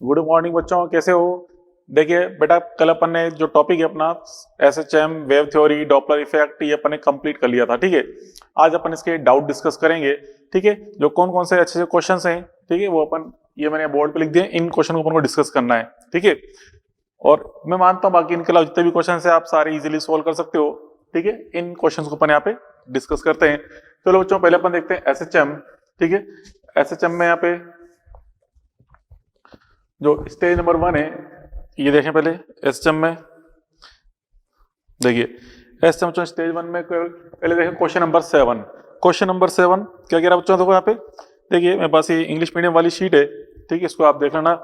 Good morning बच्चों, कैसे हो? देखिए बेटा, कल अपन ने जो टॉपिक है अपना SHM, wave theory, Doppler effect, ये अपन ने कंप्लीट कर लिया था। ठीक है, आज अपन इसके डाउट डिस्कस करेंगे। ठीक है, जो कौन कौन से अच्छे क्वेश्चंस हैं, ठीक है, वो अपन ये मैंने बोर्ड पे लिख दिए, इन क्वेश्चन को अपन को डिस्कस करना है। ठीक है, और मैं मानता हूं बाकी इनके अलावा जितने भी क्वेश्चन है आप सारे इजीली सोल्व कर सकते हो। ठीक है, इन क्वेश्चन को अपन यहाँ पे डिस्कस करते हैं। चलो बच्चों, पहले अपन देखते हैं एसएचएम। ठीक है, एसएचएम में यहाँ पे जो स्टेज नंबर 1 है, ये देखें पहले एसएचएम में। देखिए एसएचएम स्टेज 1 में पहले देखें क्वेश्चन नंबर 7। क्वेश्चन नंबर 7 क्या कह रहा है बच्चों? देखो यहाँ पे देखिए, मेरे पास ये इंग्लिश मीडियम वाली शीट है। ठीक है, इसको आप देख लेना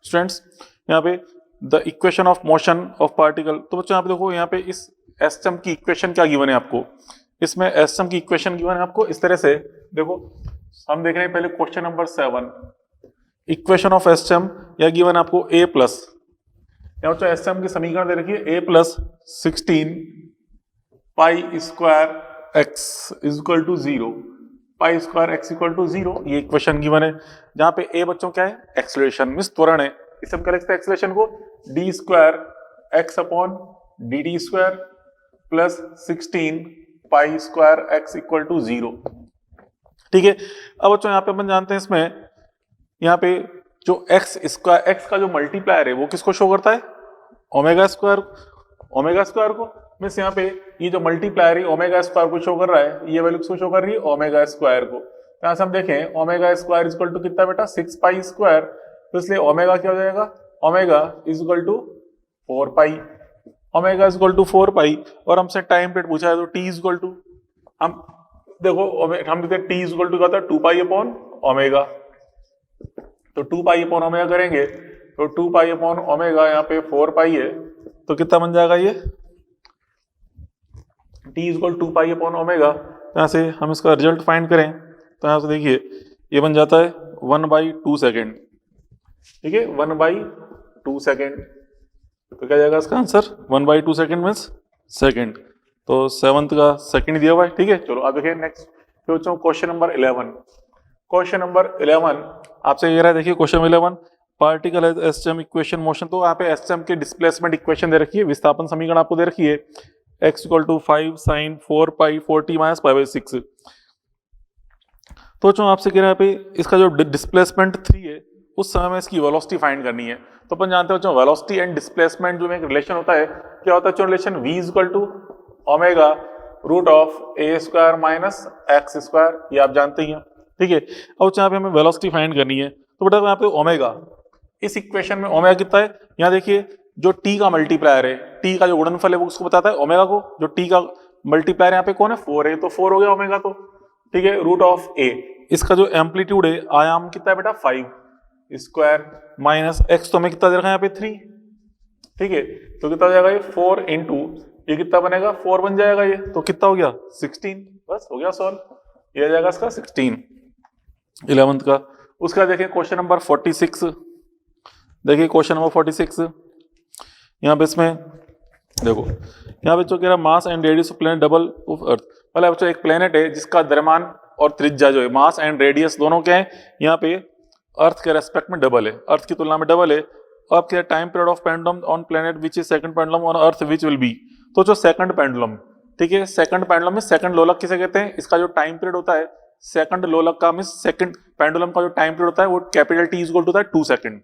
स्टूडेंट्स। यहाँ पे the equation of motion of particle. तो बच्चों यहाँ पे देखो, यहाँ पे इस एसएचएम की इक्वेशन क्या गिवन है आपको? इसमें एसएचएम की इक्वेशन गिवन है आपको इस तरह से। देखो हम देख रहे हैं पहले question number 7, equation of SHM या गिवन आपको ए प्लस, या एसएचएम की समीकरण दे रखी है a plus 16 pi square X is equal to 0, pi square X equal to 0, ये इक्वेशन गिवन है। जहां पे a बच्चों क्या है? एक्सेलरेशन मींस त्वरण है। इसे हम क्या लिखते हैं एक्सेलरेशन को? d square X upon D T square plus 16 pi square X equal to 0। ठीक है, अब बच्चों यहाँ पे अपन जानते हैं इसमें यहाँ पे जो एक्स स्क्वायर, एक्स का जो मल्टीप्लायर है वो किसको शो करता है? Omega square. ओमेगा स्क्वायर को मींस यहाँ पे ये जो मल्टीप्लायर है ओमेगा स्क्वायर को शो कर रहा है, ये वैल्यू किसको शो कर रही है? ओमेगा स्क्वायर को। यहाँ से हम देखें omega square is equal to कितना बेटा? 6 पाई स्क्वायर। तो इसलिए ओमेगा क्या हो जाएगा? Omega is equal to 4 pi. Omega is equal to 4 pi. और हमसे टाइम पीरियड पूछा है तो टी इज इक्वल टू, हम देखो हम लिखते हैं टी इज इक्वल टू क्या होता है? 2 पाई अपॉन ओमेगा। तो 2 पाई अपॉन ओमेगा करेंगे तो 2 पाई अपॉन ओमेगा, यहाँ पे 4 पाई है तो कितना बन जाएगा ये? t is equal 2 pi upon omega. यहाँ से हम इसका रिजल्ट फाइंड करें तो यहाँ से देखिए ये बन जाता है 1/2 सेकेंड। ठीक है, 1/2 सेकेंड। तो क्या जाएगा इसका आंसर? 1/2 second means second. तो 7th का सेकेंड दिया हुआ है। ठीक है, चलो अब देखिए next question number 11। Question number 11 आपसे कह रहा है, देखिए क्वेश्चन 11, पार्टिकल है एसएचएम इक्वेशन मोशन। तो यहाँ पे एसएचएम के डिस्प्लेसमेंट इक्वेशन दे रखी है, विस्थापन समीकरण आपको दे रखी है x equal to 5 sine 4 pi 4t minus pi by 6। तो जो आपसे कह रहा है पे इसका जो डिस्प्लेसमेंट 3 है उस समय में इसकी वेलोसिटी फाइंड करनी है। तो अपन जानते हो जो वेलोसिटी एंड डिस्प्लेसमेंट जो में एक रिलेशन होता है, क्या होता है? जो relation v is equal to omega root of a square minus X square, ये आप जानते ही हैं। ठीक है, अब यहाँ पे हमें वेलोसिटी फाइंड करनी है। तो बेटा यहाँ पे ओमेगा, इस इक्वेशन में ओमेगा कितना है? यहाँ देखिए जो t का मल्टीप्लायर है, t का जो गुणनफल है वो उसको बताता है ओमेगा को। जो t का मल्टीप्लायर यहाँ पे कौन है? 4 है, तो 4 हो गया ओमेगा। तो ठीक है, रूट ऑफ a, इसका जो एम्पलीट्यूड है आयाम कितना है बेटा? 5 स्क्वायर माइनस x, तो हमें कितना दे रखा है यहाँ पे? 3। ठीक है, तो कितना हो जाएगा ये? 4 इंटू ये कितना बनेगा? 4 बन जाएगा ये, तो कितना हो गया? 16। बस हो गया सॉल्व, ये आ जाएगा इसका 16 11th का। उसका देखिए क्वेश्चन नंबर 46। देखिए क्वेश्चन नंबर 46, यहाँ पे इसमें देखो यहाँ पे जो कह रहा mass and radius of planet double of earth. मतलब बच्चों एक प्लेनेट है जिसका द्रव्यमान और त्रिज्या जो है, मास एंड रेडियस दोनों क्या है? यहाँ पे अर्थ के रेस्पेक्ट में डबल है, अर्थ की तुलना में डबल है। अब क्या time period of pendulum on planet which is second pendulum on earth which will be. तो जो सेकंड पेंडुलम, ठीक है, सेकंड पेंडुलम में सेकंड लोलक किसे कहते हैं? इसका जो टाइम पीरियड होता है सेकंड लोलक का मींस सेकंड पेंडुलम का जो टाइम पीरियड होता है वो capital T is equal to होता है 2 second.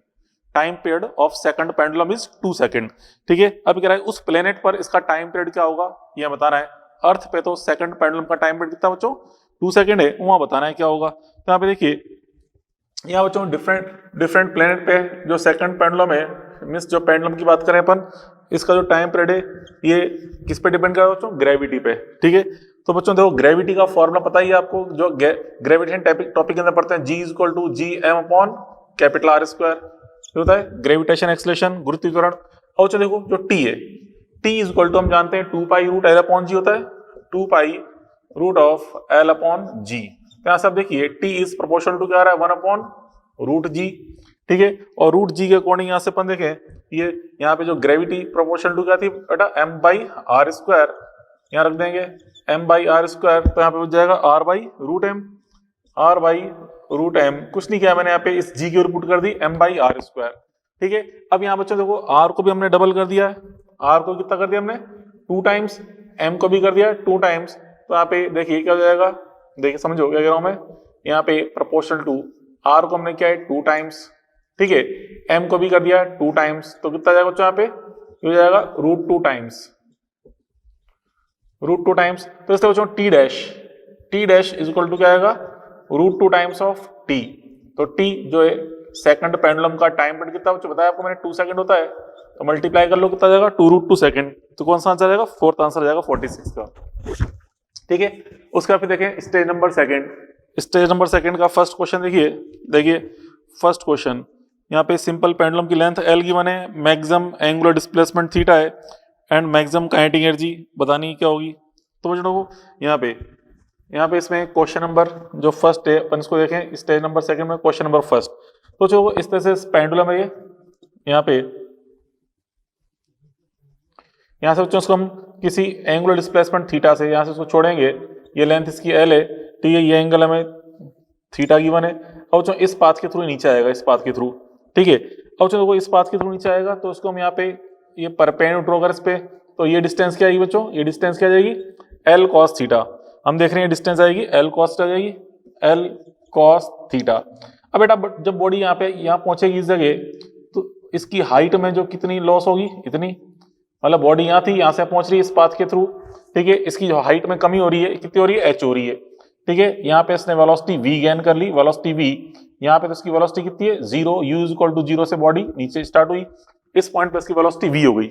Time period of second pendulum is 2 second. ठीक है, अब कह रहा है उस प्लेनेट पर इसका टाइम पीरियड क्या होगा यह बताना है। अर्थ पे तो सेकंड पेंडुलम का टाइम पीरियड कितना बच्चों? 2 सेकंड है, वहां बताना है क्या होगा। तो यहाँ पे देखिए यहाँ बच्चों डिफरेंट प्लेनेट पे जो सेकंड पेंडुलम है, मींस जो पेंडुलम की बात करें अपन, इसका जो टाइम पीरियड है ये किस पे डिपेंड कर रहा है बच्चों? ग्रेविटी पे। ठीक है, तो बच्चों देखो ग्रेविटी का फॉर्मूला पता ही है आपको, जो ग्रेविटेशन टॉपिक के अंदर पढ़ते हैं, G is equal to G M upon capital R square होता है ग्रेविटेशन एक्सेलरेशन, गुरुत्व त्वरण। और चलो देखो जो T है, T इज इक्वल टू हम जानते हैं 2 pi root L upon G होता है, 2 pi root of L upon G। तो यहाँ सब देखिए T इज प्रोपोर्शनल टू क्या आ रहा है? 1 अपॉन रूट G। ठीक है, और रूट G के अकॉर्डिंग यहाँ से अपन देखें ये यहाँ पे जो ग्रेविटी प्रोपोर्शनल टू क्या थी बेटा? m बाई आर स्क्वायर, यहाँ रख देंगे m बाई आर स्क्वायर। तो यहाँ पे हो जाएगा r by root m, r by root m। कुछ नहीं किया मैंने यहाँ पे इस g की रिपोर्ट कर दी m बाई आर स्क्वायर। ठीक है। अब यहाँ बच्चों देखो आर को भी हमने डबल कर दिया है, आर को कितना कर दिया हमने 2 टाइम्स, एम को भी कर दिया 2 टाइम्स। तो यहाँ पे देखिए क्या हो जाएगा, देखिए समझो क्या कह रहा हूं मैं, यहाँ पे प्रोपोर्शनल टू आर को हमने क्या है 2 टाइम्स, ठीक है, एम को भी कर दिया 2 टाइम्स, तो कितना जाएगा बच्चों यहाँ पे हो जाएगा √2 टाइम्स, √2 टाइम्स। तो इससे बच्चों T dash is equal to क्या आएगा √2 टाइम्स ऑफ टी। तो टी जो है सेकंड पेंडुलम का टाइम पीरियड कितना बच्चों बताया आपको मैंने 2 सेकंड होता है, तो मल्टीप्लाई कर लो कितना जाएगा 2√2 सेकंड। तो कौन सा आंसर जाएगा, फोर्थ आंसर जाएगा 46 का, ठीक है। उसका फिर देखें स्टेज नंबर सेकंड का फर्स्ट क्वेश्चन देखिए फर्स्ट क्वेश्चन यहाँ पे सिंपल पेंडुलम की लेंथ एल गिवन है, मैक्सिमम एंगुलर डिस्प्लेसमेंट थीटा है एंड मैक्सिमम काइनेटिक एनर्जी बतानी क्या होगी। तो बच्चों यहाँ पे इसमें क्वेश्चन नंबर जो फर्स्ट है अपन इसको देखें स्टेज नंबर सेकंड में क्वेश्चन नंबर फर्स्ट। तो जो इस तरह से पेंडुलम है ये यहाँ से बच्चों इसको हम किसी एंगुलर डिस्प्लेसमेंट थीटा से यहाँ से उसको छोड़ेंगे, ये लेंथ इसकी एल है, ठीक है, ये एंगल हमें थीटा गिवन है। अब बच्चों इस पाथ के थ्रू नीचे आएगा, इस पाथ के थ्रू, ठीक है। अब बच्चों देखो इस पाथ के थ्रू नीचे आएगा तो उसको हम यहाँ पे ये परपेंडिकुलर ड्रॉ कर इस पे, तो ये डिस्टेंस क्या आएगी बच्चों, ये डिस्टेंस क्या आ जाएगी एल कॉस थीटा। हम देख रहे हैं डिस्टेंस आएगी एल कॉस आ जाएगी एल कॉस थीटा। अब बेटा जब बॉडी यहाँ पहुंचेगी इस जगह तो इसकी हाइट में जो कितनी लॉस होगी, इतनी, मतलब बॉडी यहाँ थी यहाँ से पहुंच रही है इस पाथ के थ्रू, ठीक है, इसकी जो हाइट में कमी हो रही है, कितनी हो रही है एच हो रही है, ठीक है। यहाँ पे इसने वेलोसिटी v गेन कर ली, वेलोसिटी v, यहाँ पे तो इसकी वेलोसिटी कितनी है 0, u इज इक्वल टू 0 से बॉडी नीचे स्टार्ट हुई, इस पॉइंट पे इसकी वेलोसिटी v हो गई,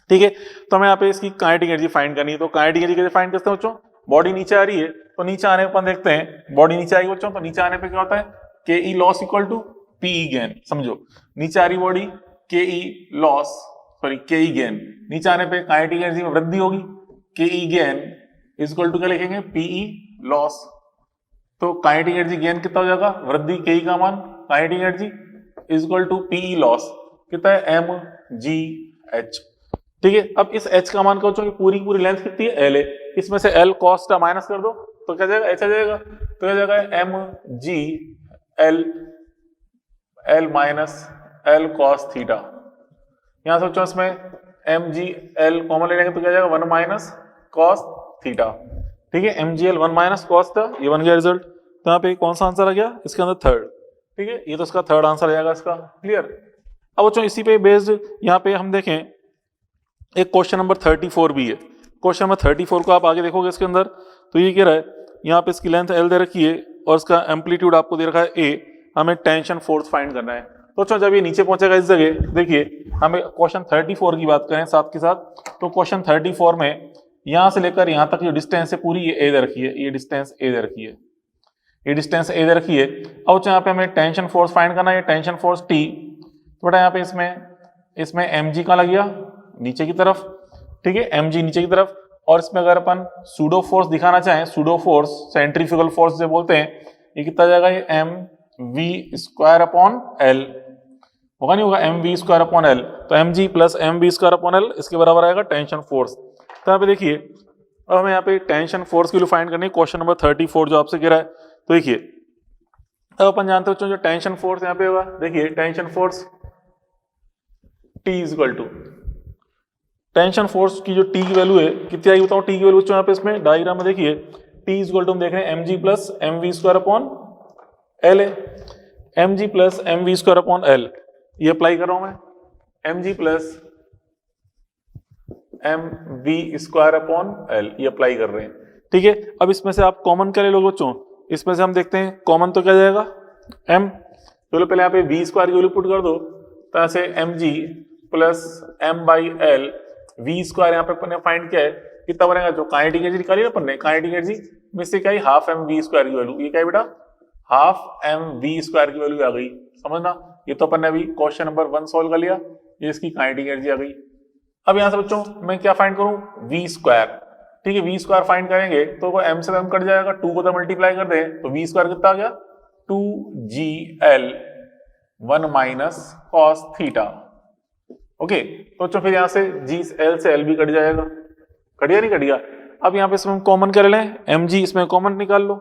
ठीक है। तो हमें यहाँ पे इसकी काइनेटिक एनर्जी फाइंड करनी है। तो काइनेटिक एनर्जी कैसे फाइंड करते हैं बच्चों, बॉडी नीचे आ रही है तो नीचे आने पर अपन देखते हैं, बॉडी नीचे आएगी बच्चों तो नीचे आने पे क्या होता है K E loss equal to P E gain. समझो नीचे आ रही बॉडी के ई लॉस सॉरी के ई गेन, नीचे आने पे काइनेटिक एनर्जी में वृद्धि होगी, K E gain is equal to क्या लिखेंगे पीई लॉस। तो काइनेटिक एनर्जी गेन कितना हो जाएगा, वृद्धि के ई का मान kinetic energy is equal to PE loss कितना है एम जी एच, ठीक है। अब इस h का मान कहो पूरी लेंथ कितनी है एल है, इसमें से एल कॉस का माइनस कर दो तो क्या जाएगा h आ जाएगा, तो क्या जाएगा M G L minus L cos theta. यहां सोचो इसमें एम जी एल कॉमन ले लेंगे तो क्या जाएगा 1 माइनस कॉस थीटा, ठीक है, M G L 1 minus cos theta, ये बन गया रिजल्ट। तो यहाँ पे कौन सा आंसर आ गया इसके अंदर थर्ड, ठीक है, ये तो इसका थर्ड आंसर आ जाएगा इसका, क्लियर। अब बच्चों इसी पे बेस्ड यहाँ पे हम देखें एक क्वेश्चन नंबर 34 भी है। क्वेश्चन नंबर 34 को आप आगे देखोगे इसके अंदर तो ये कह रहा है यहाँ पे इसकी लेंथ एल दे रखी है और इसका एम्पलीट्यूड आपको दे रखा है ए, हमें टेंशन फोर्स फाइंड करना है। तो अच्छा जब ये नीचे पहुंचेगा इस जगह, देखिए हमें क्वेश्चन 34 की बात करें साथ के साथ, तो क्वेश्चन 34 में यहाँ से लेकर यहाँ तक जो डिस्टेंस है पूरी ये ए दे रखी है, ये डिस्टेंस ए दे रखी है, ये डिस्टेंस ए दे रखी है। अब यहाँ पे हमें टेंशन फोर्स फाइंड करना है, टेंशन फोर्स टी, तो बेटा यहाँ पे इसमें एम जी का लग गया नीचे की तरफ, ठीक है, एम जी नीचे की तरफ, और इसमें अगर अपन सूडो फोर्स दिखाना चाहें, सूडो फोर्स सेंट्रीफ्यूगल फोर्स जो बोलते हैं, ये कितना जाएगा ये M V square upon L होगा, नहीं होगा M V square upon L, तो M G plus M V square upon L इसके बराबर आएगा टेंशन फोर्स। तो यहाँ पे देखिए अब हमें यहाँ पे टेंशन फोर्स की वैल्यू फाइंड करनी है, क्वेश्चन नंबर 34 जो आपसे कह रहा है। तो देखिए अब अपन जानते हो जो टेंशन फोर्स यहाँ पे होगा, देखिए tension force T is equal to, tension force की जो टी की वैल्यू है कितनी आएगी बताओ, टी की वैल्यू यहाँ पे इसमें डायग्राम में देखिए टी इज इक्वल टू हम देख रहे हैं M G plus M V square upon L है, M G plus M V square upon L, ये अप्लाई कर रहा हूं मैं, M G plus M V square upon L, ये अप्लाई कर रहे हैं, ठीक है। अब इसमें से आप कॉमन क्या ले लो बच्चों, इसमें से हम देखते हैं कॉमन तो क्या जाएगा एम, चलो पहले यहाँ पे वी स्क्वायर की वैल्यू पुट कर दो, तो ऐसे M G plus M by L, V square यहाँ पे अपन ने फाइंड किया है कितना बनेगा, जो काइनेटिक एनर्जी निकाली ना अपन ने, काइनेटिक एनर्जी में से क्या है हाफ एम वी स्क्वायर की वैल्यू, ये क्या है बेटा हाफ एम वी स्क्वायर की वैल्यू आ गई, समझना, ये तो अपन ने अभी क्वेश्चन नंबर 1 सॉल्व कर लिया, ये इसकी काइनेटिक एनर्जी आ गई। अब यहाँ से बच्चों मैं क्या फाइंड करूं वी स्क्वायर, ठीक है, वी स्क्वायर फाइंड करेंगे तो वो एम से एम कट जाएगा, 2 को तो मल्टीप्लाई कर दे तो वी स्क्वायर कितना आ गया 2gl 1 minus cos theta, okay. तो बच्चों फिर यहाँ से जी एल से एल भी कट जाएगा, कट गया नहीं कट गया। अब यहाँ पे इसमें कॉमन कर लें एम जी, इसमें कॉमन निकाल लो,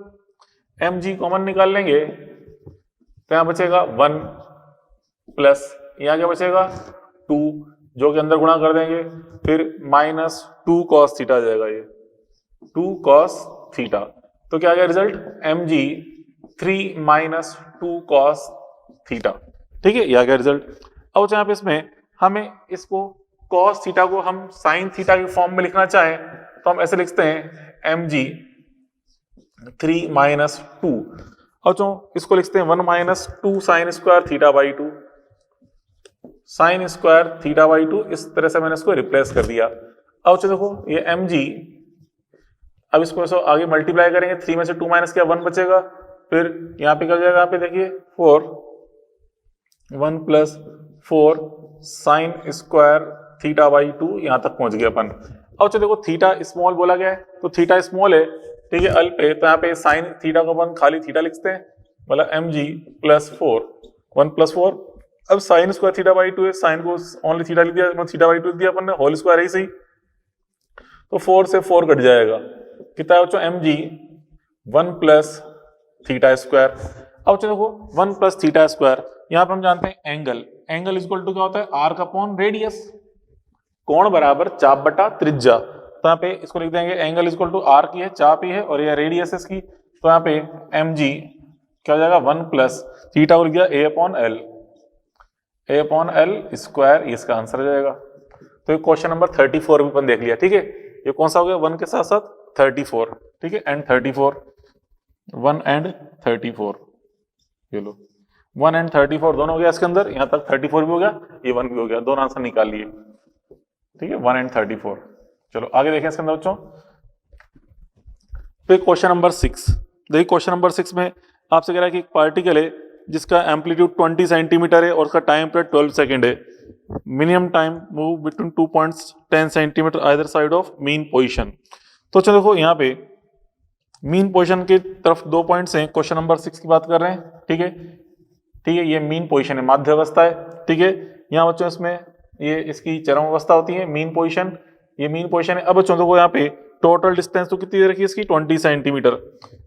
एम जी कॉमन निकाल लेंगे तो यहाँ बचेगा 1 प्लस यहाँ क्या बचेगा 2 जो कि अंदर गुणा कर देंगे, फिर माइनस 2 cos थीटा आ जाएगा, ये 2 cos थीटा। तो क्या आ गया result, mg 3 minus 2 cos theta. ठीक है, यह आ गया रिजल्ट। अब यहाँ पे इसमें हमें इसको cos थीटा को हम sin थीटा के फॉर्म में लिखना चाहें तो हम ऐसे लिखते हैं mg 3 माइनस 2, और जो इसको लिखते हैं 1 minus 2 sine square theta by 2, sine square theta by 2। इस तरह से मैंने इसको रिप्लेस कर दिया। अब चलो देखो ये mg, अब इसको ऐसा आगे मल्टीप्लाई करेंगे, 3 में से 2 माइनस किया 1 बचेगा, फिर यहाँ पे क्या हो जाएगा, यहाँ पे देखिए 4 1 plus 4 sine square theta by 2, यहाँ तक पहुंच गया अपन। अब चलो देखो थीटा स्मॉल बोला गया है तो थीटा स्मॉल है, ठीक है, अल पे, तो यहाँ पे साइन थीटा को अपन खाली थीटा लिखते हैं, मतलब mg प्लस 4 1 प्लस 4। अब साइन स्क्वायर थीटा बाई 2 है, साइन को ओनली थीटा लिख दिया, मतलब थीटा बाई 2 लिख दिया अपन ने, होल स्क्वायर है ही सही, तो 4 से 4 कट जाएगा, कितना है बच्चों mg 1 प्लस थीटा स्क्वायर। अब चलो देखो 1 प्लस थीटा स्क्वायर, यहाँ पर हम जानते हैं एंगल, एंगल इक्वल टू क्या होता है आर्क अपॉन रेडियस, कोण बराबर चाप बटा त्रिज्या। तो यहाँ पे इसको लिख देंगे एंगल इक्वल टू आर्क ही है, चाप ही है, और ये रेडियस है इसकी, तो यहाँ पे mg क्या हो जाएगा 1 प्लस थीटा को लिख दिया a अपॉन एल स्क्वायर, इसका आंसर हो जाएगा। तो ये क्वेश्चन नंबर 34 भी अपन देख लिया। ठीक है, ये कौन सा हो गया 1 के साथ साथ 34, ठीक है, एंड 34 1 एंड 34, ये लो 1 एंड 34 दोनों हो गया इसके अंदर, यहाँ तक 34 भी हो गया, ये 1 भी हो गया, दोनों आंसर निकाल लिए। ठीक है, 1 एंड 34। चलो आगे देखें इसके अंदर बच्चों। तो क्वेश्चन नंबर 6 देखिए, क्वेश्चन नंबर 6 में आपसे कह रहा है कि एक पार्टिकल है जिसका एम्पलीट्यूड 20 सेंटीमीटर है और उसका टाइम पीरियड 12 सेकंड है, minimum time move between 2 points 10 centimetre either side of mean position. तो चलो देखो यहाँ पे मीन पोजीशन की तरफ 2 पॉइंट्स हैं, क्वेश्चन नंबर 6 की बात कर रहे हैं। ठीक है, ठीक है, ये मीन पोजीशन है, माध्य अवस्था है। ठीक है, यहाँ बच्चों इसमें ये इसकी चरम अवस्था होती है मीन पोजीशन, ये मीन पोजीशन है। अब बच्चों देखो यहाँ पे टोटल डिस्टेंस तो कितनी दे रखी है इसकी 20 सेंटीमीटर,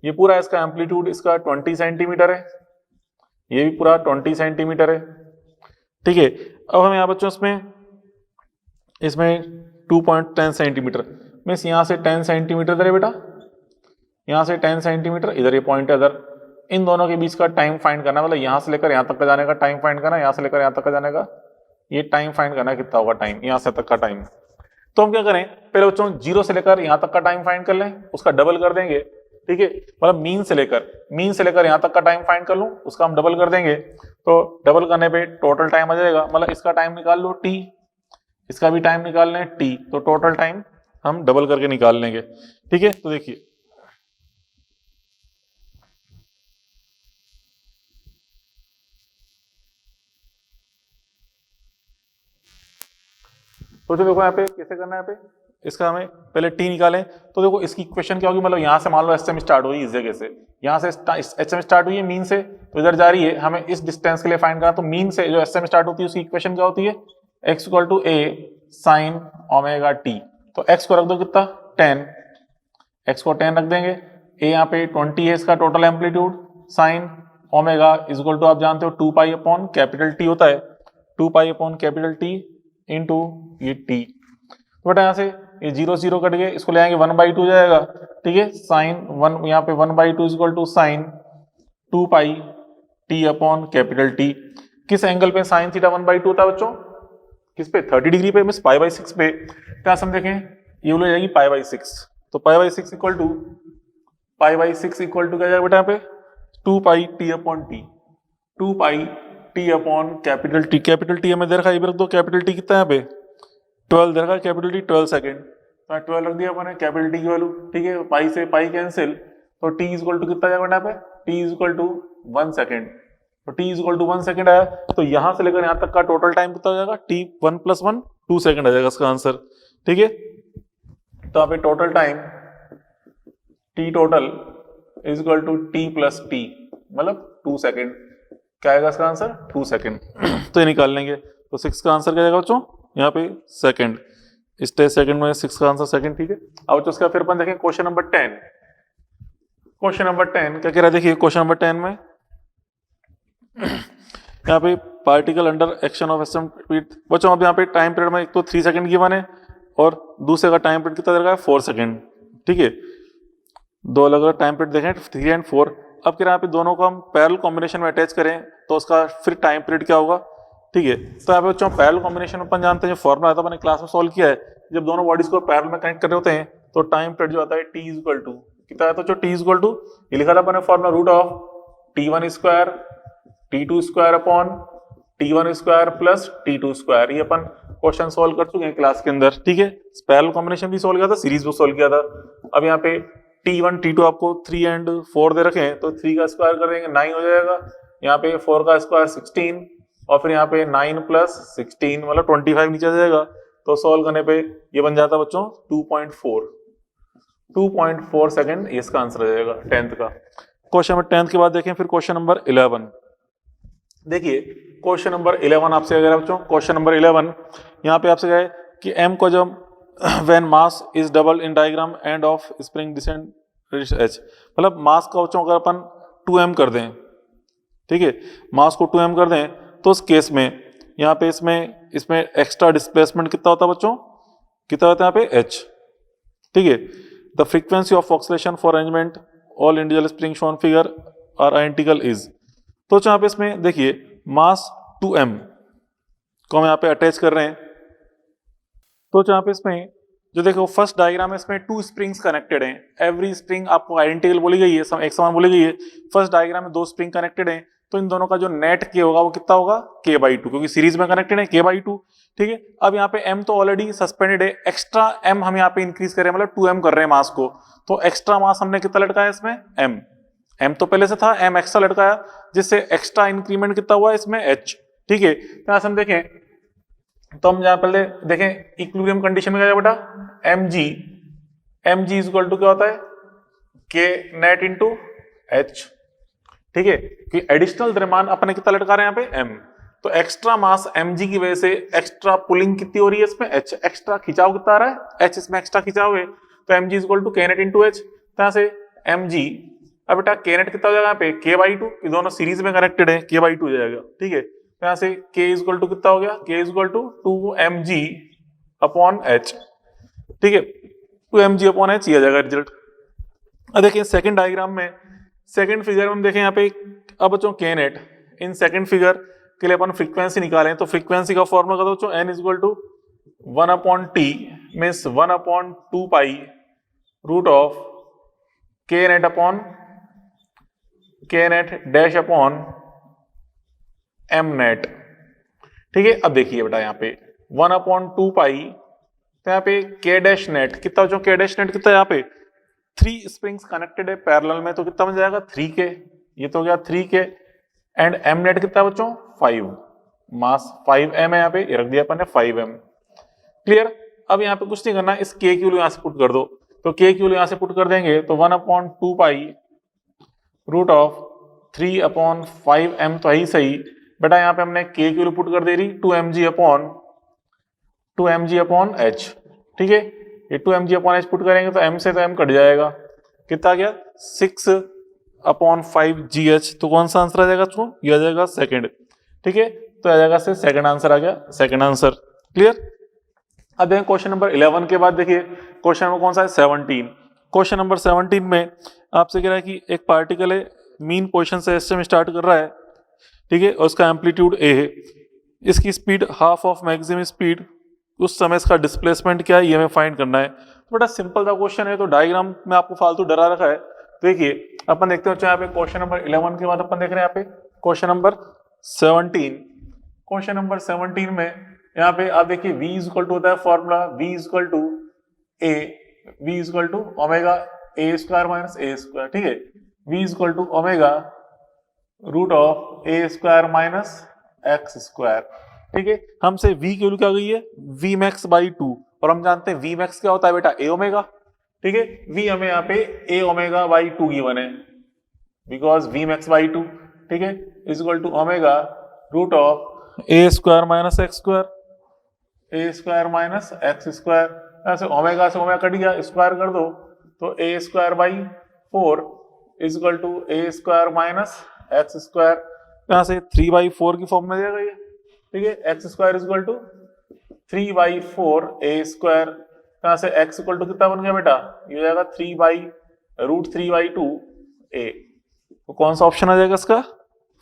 ये पूरा इसका एम्पलीट्यूड इसका 20 सेंटीमीटर है, ये भी पूरा 20 सेंटीमीटर है। ठीक है, अब हम यहाँ बच्चों इसमें 2.10 सेंटीमीटर में यहाँ से 10 सेंटीमीटर इधर है बेटा, यहाँ से 10 सेंटीमीटर इधर ये पॉइंट है इधर, इन दोनों के बीच का टाइम फाइंड करना, मतलब यहाँ से लेकर यहाँ तक का जाने का टाइम फाइंड करना, यहाँ से लेकर यहाँ तक का जाने का ये टाइम फाइंड करना, कितना होगा टाइम यहाँ से तक का टाइम। तो हम क्या करें, पहले बच्चों 0 से लेकर यहाँ तक का टाइम फाइंड कर लें, उसका डबल कर देंगे। ठीक है, मतलब मीन से लेकर यहाँ तक का टाइम फाइंड कर लूं, उसका हम डबल कर देंगे, तो डबल करने पे टोटल टाइम आ जाएगा, मतलब इसका टाइम निकाल लो t, इसका भी टाइम निकाल लें t, तो टोटल टाइम हम डबल करके निकाल लेंगे। ठीक है, तो देखिए तो देखो यहाँ पे कैसे करना है, यहाँ पे इसका हमें पहले t निकालें। तो देखो इसकी इक्वेशन क्या होगी, मतलब यहाँ से मान लो एच एम स्टार्ट हुई इस जगह से, यहाँ से एच एम स्टार्ट हुई है मीन से, तो इधर जा रही है, हमें इस डिस्टेंस के लिए फाइंड करना, तो मीन से जो एच एम स्टार्ट होती है उसकी इक्वेशन क्या होती है x equal to a sine omega t। तो x को रख दो कितना 10, x को 10 रख देंगे, a यहाँ पे 20 है इसका total amplitude, sine omega is equal to आप जानते हो 2 पाई अपॉन कैपिटल T होता है, 2 pi upon capital T into ये t। तो बेटा यहाँ से ये 0 0 कट गए, इसको ले आएंगे 1/2 जाएगा। ठीक है, साइन 1 यहाँ पे 1/2 is equal to sine 2 pi t upon capital T। किस एंगल पे साइन थीटा 1/2 होता है बच्चों, किस पे 30 डिग्री पे, मिस π/6 पे। क्या हम देखें ये हो जाएगी π/6, तो π/6 इक्वल टू क्या जाएगा बेटा यहाँ पे 2 pi t upon T, 2 pi t upon capital T, capital T हमें दे रखा है, ये रख दो कैपिटल T कितना है यहाँ पे 12 दे रखा है, कैपिटल T 12 सेकेंड, तो 12 रख दिया अपने कैपिटल T की वैल्यू। ठीक है, पाई से पाई कैंसिल, तो t इज इक्वल टू कितना जाएगा यहाँ पे t is equal to 1 second, तो t is equal to 1 second आया, तो यहाँ से लेकर यहाँ तक का टोटल टाइम कितना हो जाएगा t 1 + 1 2 सेकेंड आ जाएगा इसका आंसर। ठीक है, तो यहाँ पे total time t total is equal to t + t, मतलब 2 सेकेंड। क्या आएगा इसका आंसर 2 सेकेंड। तो ये निकाल लेंगे, तो 6 का आंसर क्या जाएगा बच्चों यहाँ पे सेकेंड, इस सेकंड में 6 का आंसर सेकंड। ठीक है, अब तो उसका फिर अपन देखें क्वेश्चन नंबर 10। क्वेश्चन नंबर 10 क्या कह रहा है, देखिए क्वेश्चन नंबर 10 में यहाँ पे particle under action of SM speed. बच्चों अब यहाँ पे टाइम पीरियड में एक तो 3 सेकंड गिवन है और दूसरे का टाइम पीरियड कितना दे रखा है 4 सेकंड। ठीक है, दो अलग अलग टाइम पीरियड देखें 3 एंड 4। अब क्या यहाँ पे दोनों को हम पैरेलल कॉम्बिनेशन में अटैच करें तो उसका फिर टाइम पीरियड क्या होगा। ठीक है, तो यहाँ पे बच्चों पैरेलल कॉम्बिनेशन में अपन जानते हैं जो फॉर्मुला आता है, मैंने क्लास में सॉल्व किया है, जब दोनों बॉडीज को पैरेलल में कनेक्ट कर रहे होते हैं तो टाइम पीरियड जो आता है टी इक्वल टू कितना है, तो जो टी इक्वल टू ये लिखा था अपन ने फॉर्मुला रूट ऑफ टी1 स्क्वायर टी2 स्क्वायर अपॉन टी1 स्क्वायर प्लस टी2 स्क्वायर। ये अपन क्वेश्चन सॉल्व कर चुके हैं क्लास के अंदर। ठीक है, पैरेलल कॉम्बिनेशन भी सॉल्व किया था, सीरीज भी सॉल्व किया था। अब यहाँ पे T1 T2 आपको 3 एंड 4 दे रखे हैं तो 3 का स्क्वायर कर देंगे 9 हो जाएगा, यहाँ पे 4 का स्क्वायर 16 और फिर यहाँ पे 9 प्लस 16 मतलब 25 नीचे आ जाएगा। तो सॉल्व करने पे ये बन जाता है बच्चों 2.4 सेकंड, इसका आंसर आ जाएगा 10th का। क्वेश्चन नंबर 10th के बाद देखें फिर क्वेश्चन नंबर 11। देखिए क्वेश्चन नंबर 11 आपसे अगर बच्चों क्वेश्चन नंबर 11 यहाँ पे आपसे कहे कि m को जब when mass is double in diagram end of spring descent h, मतलब मास का बच्चों अगर अपन 2m कर दें, ठीक है, मास को 2m कर दें तो उस केस में यहाँ पे इसमें एक्स्ट्रा डिस्प्लेसमेंट कितना होता है बच्चों, कितना होता है यहाँ पे h। ठीक है, the frequency of oscillation for arrangement all individual spring shown figure are identical is. तो यहाँ पे इसमें देखिए मास 2m को हम यहाँ पे अटैच कर रहे हैं, तो यहाँ पे इसमें जो देखो फर्स्ट डायग्राम है इसमें 2 स्प्रिंग्स कनेक्टेड हैं, एवरी स्प्रिंग आपको आइडेंटिकल बोली गई है, एक समान बोली गई है। फर्स्ट डायग्राम में 2 स्प्रिंग कनेक्टेड हैं तो इन दोनों का जो नेट के होगा वो कितना होगा k/2, क्योंकि सीरीज में कनेक्टेड है k/2। ठीक है, अब यहाँ पे m तो ऑलरेडी सस्पेंडेड है, एक्स्ट्रा m हम यहाँ पे इंक्रीज कर रहे हैं, मतलब 2m कर रहे हैं मास को, तो एक्स्ट्रा मास हमने कितना लटकाया इसमें m तो पहले से था, m एक्स्ट्रा लटकाया जिससे एक्स्ट्रा इंक्रीमेंट कितना हुआ इसमें h। ठीक है, तो हम देखें तो हम यहाँ पहले देखें इक्विलिब्रियम कंडीशन में क्या बेटा mg इक्वल टू क्या होता है k नेट इंटू h। ठीक है, कि एडिशनल द्रव्यमान अपने कितना लटका रहे हैं यहाँ पे m, तो एक्स्ट्रा मास mg की वजह से एक्स्ट्रा पुलिंग कितनी हो रही है इसमें h, एक्स्ट्रा खिंचाव कितना आ रहा है h, इसमें एक्स्ट्रा खिंचाव है तो mg equal to k net into h। यहाँ से mg अब बेटा k नेट कितना हो जाएगा यहाँ पे k/2, ये दोनों सीरीज में कनेक्टेड है k/2 हो जाएगा। ठीक है, यहाँ से k इक्वल टू कितना हो गया, k equal to 2mg upon h। ठीक है, 2mg अपॉन h ये आ जाएगा रिजल्ट। अब देखिए सेकंड डायग्राम में, सेकंड फिगर में हम देखें यहाँ पे अब बच्चों k net, in second figure के लिए अपन फ्रीक्वेंसी निकालें तो फ्रीक्वेंसी का फॉर्मूला का बच्चों n equal to 1/t means 1/2 pi root of k net upon k net dash upon m net. ठीक है, अब देखिए बेटा यहाँ पे 1/2 पाई, तो यहाँ पे k डैश नेट कितना, जो k डैश नेट कितना यहाँ पे 3 स्प्रिंग्स कनेक्टेड है पैरेलल में तो कितना बन जाएगा 3k, ये तो हो गया 3k एंड m नेट कितना बच्चों 5, मास 5m है यहाँ पे, ये रख दिया अपन ने 5m। क्लियर, अब यहाँ पे कुछ नहीं करना, इस k की वैल्यू यहाँ से पुट कर दो, तो k की वैल्यू यहाँ से पुट कर देंगे तो 1/2 पाई रूट ऑफ 3/5m तो ही सही बेटा, यहाँ पे हमने k की वैल्यू पुट कर दे रही 2mg अपॉन h। ठीक है, ये 2mg अपॉन h पुट करेंगे तो m से तो m कट जाएगा, कितना गया 6/5gh, तो कौन सा आंसर आ जाएगा इसको, ये आ जाएगा सेकंड। ठीक है, तो आ जाएगा से सेकंड आंसर आ गया, सेकंड आंसर। क्लियर, अब देखें क्वेश्चन नंबर 11 के बाद देखिए क्वेश्चन नंबर कौन सा है 17। क्वेश्चन नंबर 17 में आपसे कह रहा है कि एक पार्टिकल है मीन पोजीशन से एस में स्टार्ट कर रहा है, ठीक है, और उसका एम्पलीट्यूड a है, इसकी speed half of maximum speed, उस समय इसका डिस्प्लेसमेंट क्या है ये हमें फाइंड करना है। तो बड़ा सिंपल सा क्वेश्चन है, तो डायग्राम में आपको फालतू डरा रखा है। देखिए अपन देखते हैं यहाँ पे क्वेश्चन नंबर 11 के बाद अपन देख रहे हैं यहाँ पे क्वेश्चन नंबर 17। क्वेश्चन नंबर 17 में यहाँ पे आप देखिए v इक्वल टू होता है formula v equal to omega a square minus a square. ठीक है, v equal to omega root of a square minus x square. ठीक है, हमसे v की वैल्यू क्या गई है v max बाई 2, और हम जानते हैं v max क्या होता है बेटा a ओमेगा। ठीक है, v हमें यहाँ पे a ओमेगा बाई 2 गिवन है बिकॉज v max बाई 2। ठीक है, equal to omega root of a square minus x square, a square minus x square. ऐसे ओमेगा से ओमेगा कट गया, स्क्वायर कर दो तो a स्क्वायर by 4 equal to a square minus x square. यहाँ से 3/4 की फॉर्म में जाएगा ये, ठीक है। X square is equal to 3/4 A square, यहाँ से एक्स इक्वल टू कितना बन गया बेटा, ये हो जाएगा 3/√3/2 ए। तो कौन सा ऑप्शन आ जाएगा इसका,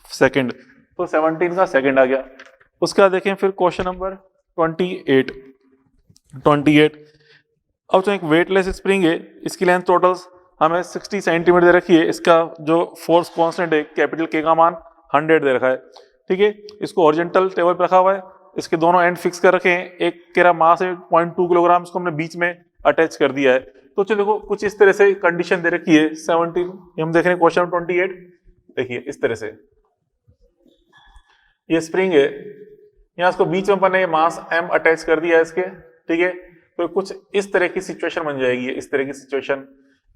सेकंड। तो 17 का सेकंड आ गया। उसके बाद देखें फिर क्वेश्चन नंबर 28। अब जो एक वेटलेस स्प्रिंग है, इसकी लेंथ टोटल हमें 60 सेंटीमीटर दे रखी है, इसका जो फोर्स कांस्टेंट है कैपिटल के का मान 100 दे रखा है, ठीक है। इसको हॉरिजॉन्टल टेबल पर रखा हुआ है, इसके दोनों एंड फिक्स कर रखे हैं, एक केरा मास है 0.2 किलोग्राम, इसको हमने बीच में अटैच कर दिया है। तो चलो देखो कुछ इस तरह से कंडीशन दे रखी है 17, हम देख रहे हैं क्वेश्चन 28। देखिए इस तरह से ये स्प्रिंग है, यहाँ इसको बीच में बने मास m अटैच कर दिया है इसके, ठीक है। तो कुछ इस तरह की सिचुएशन बन जाएगी, इस तरह की सिचुएशन।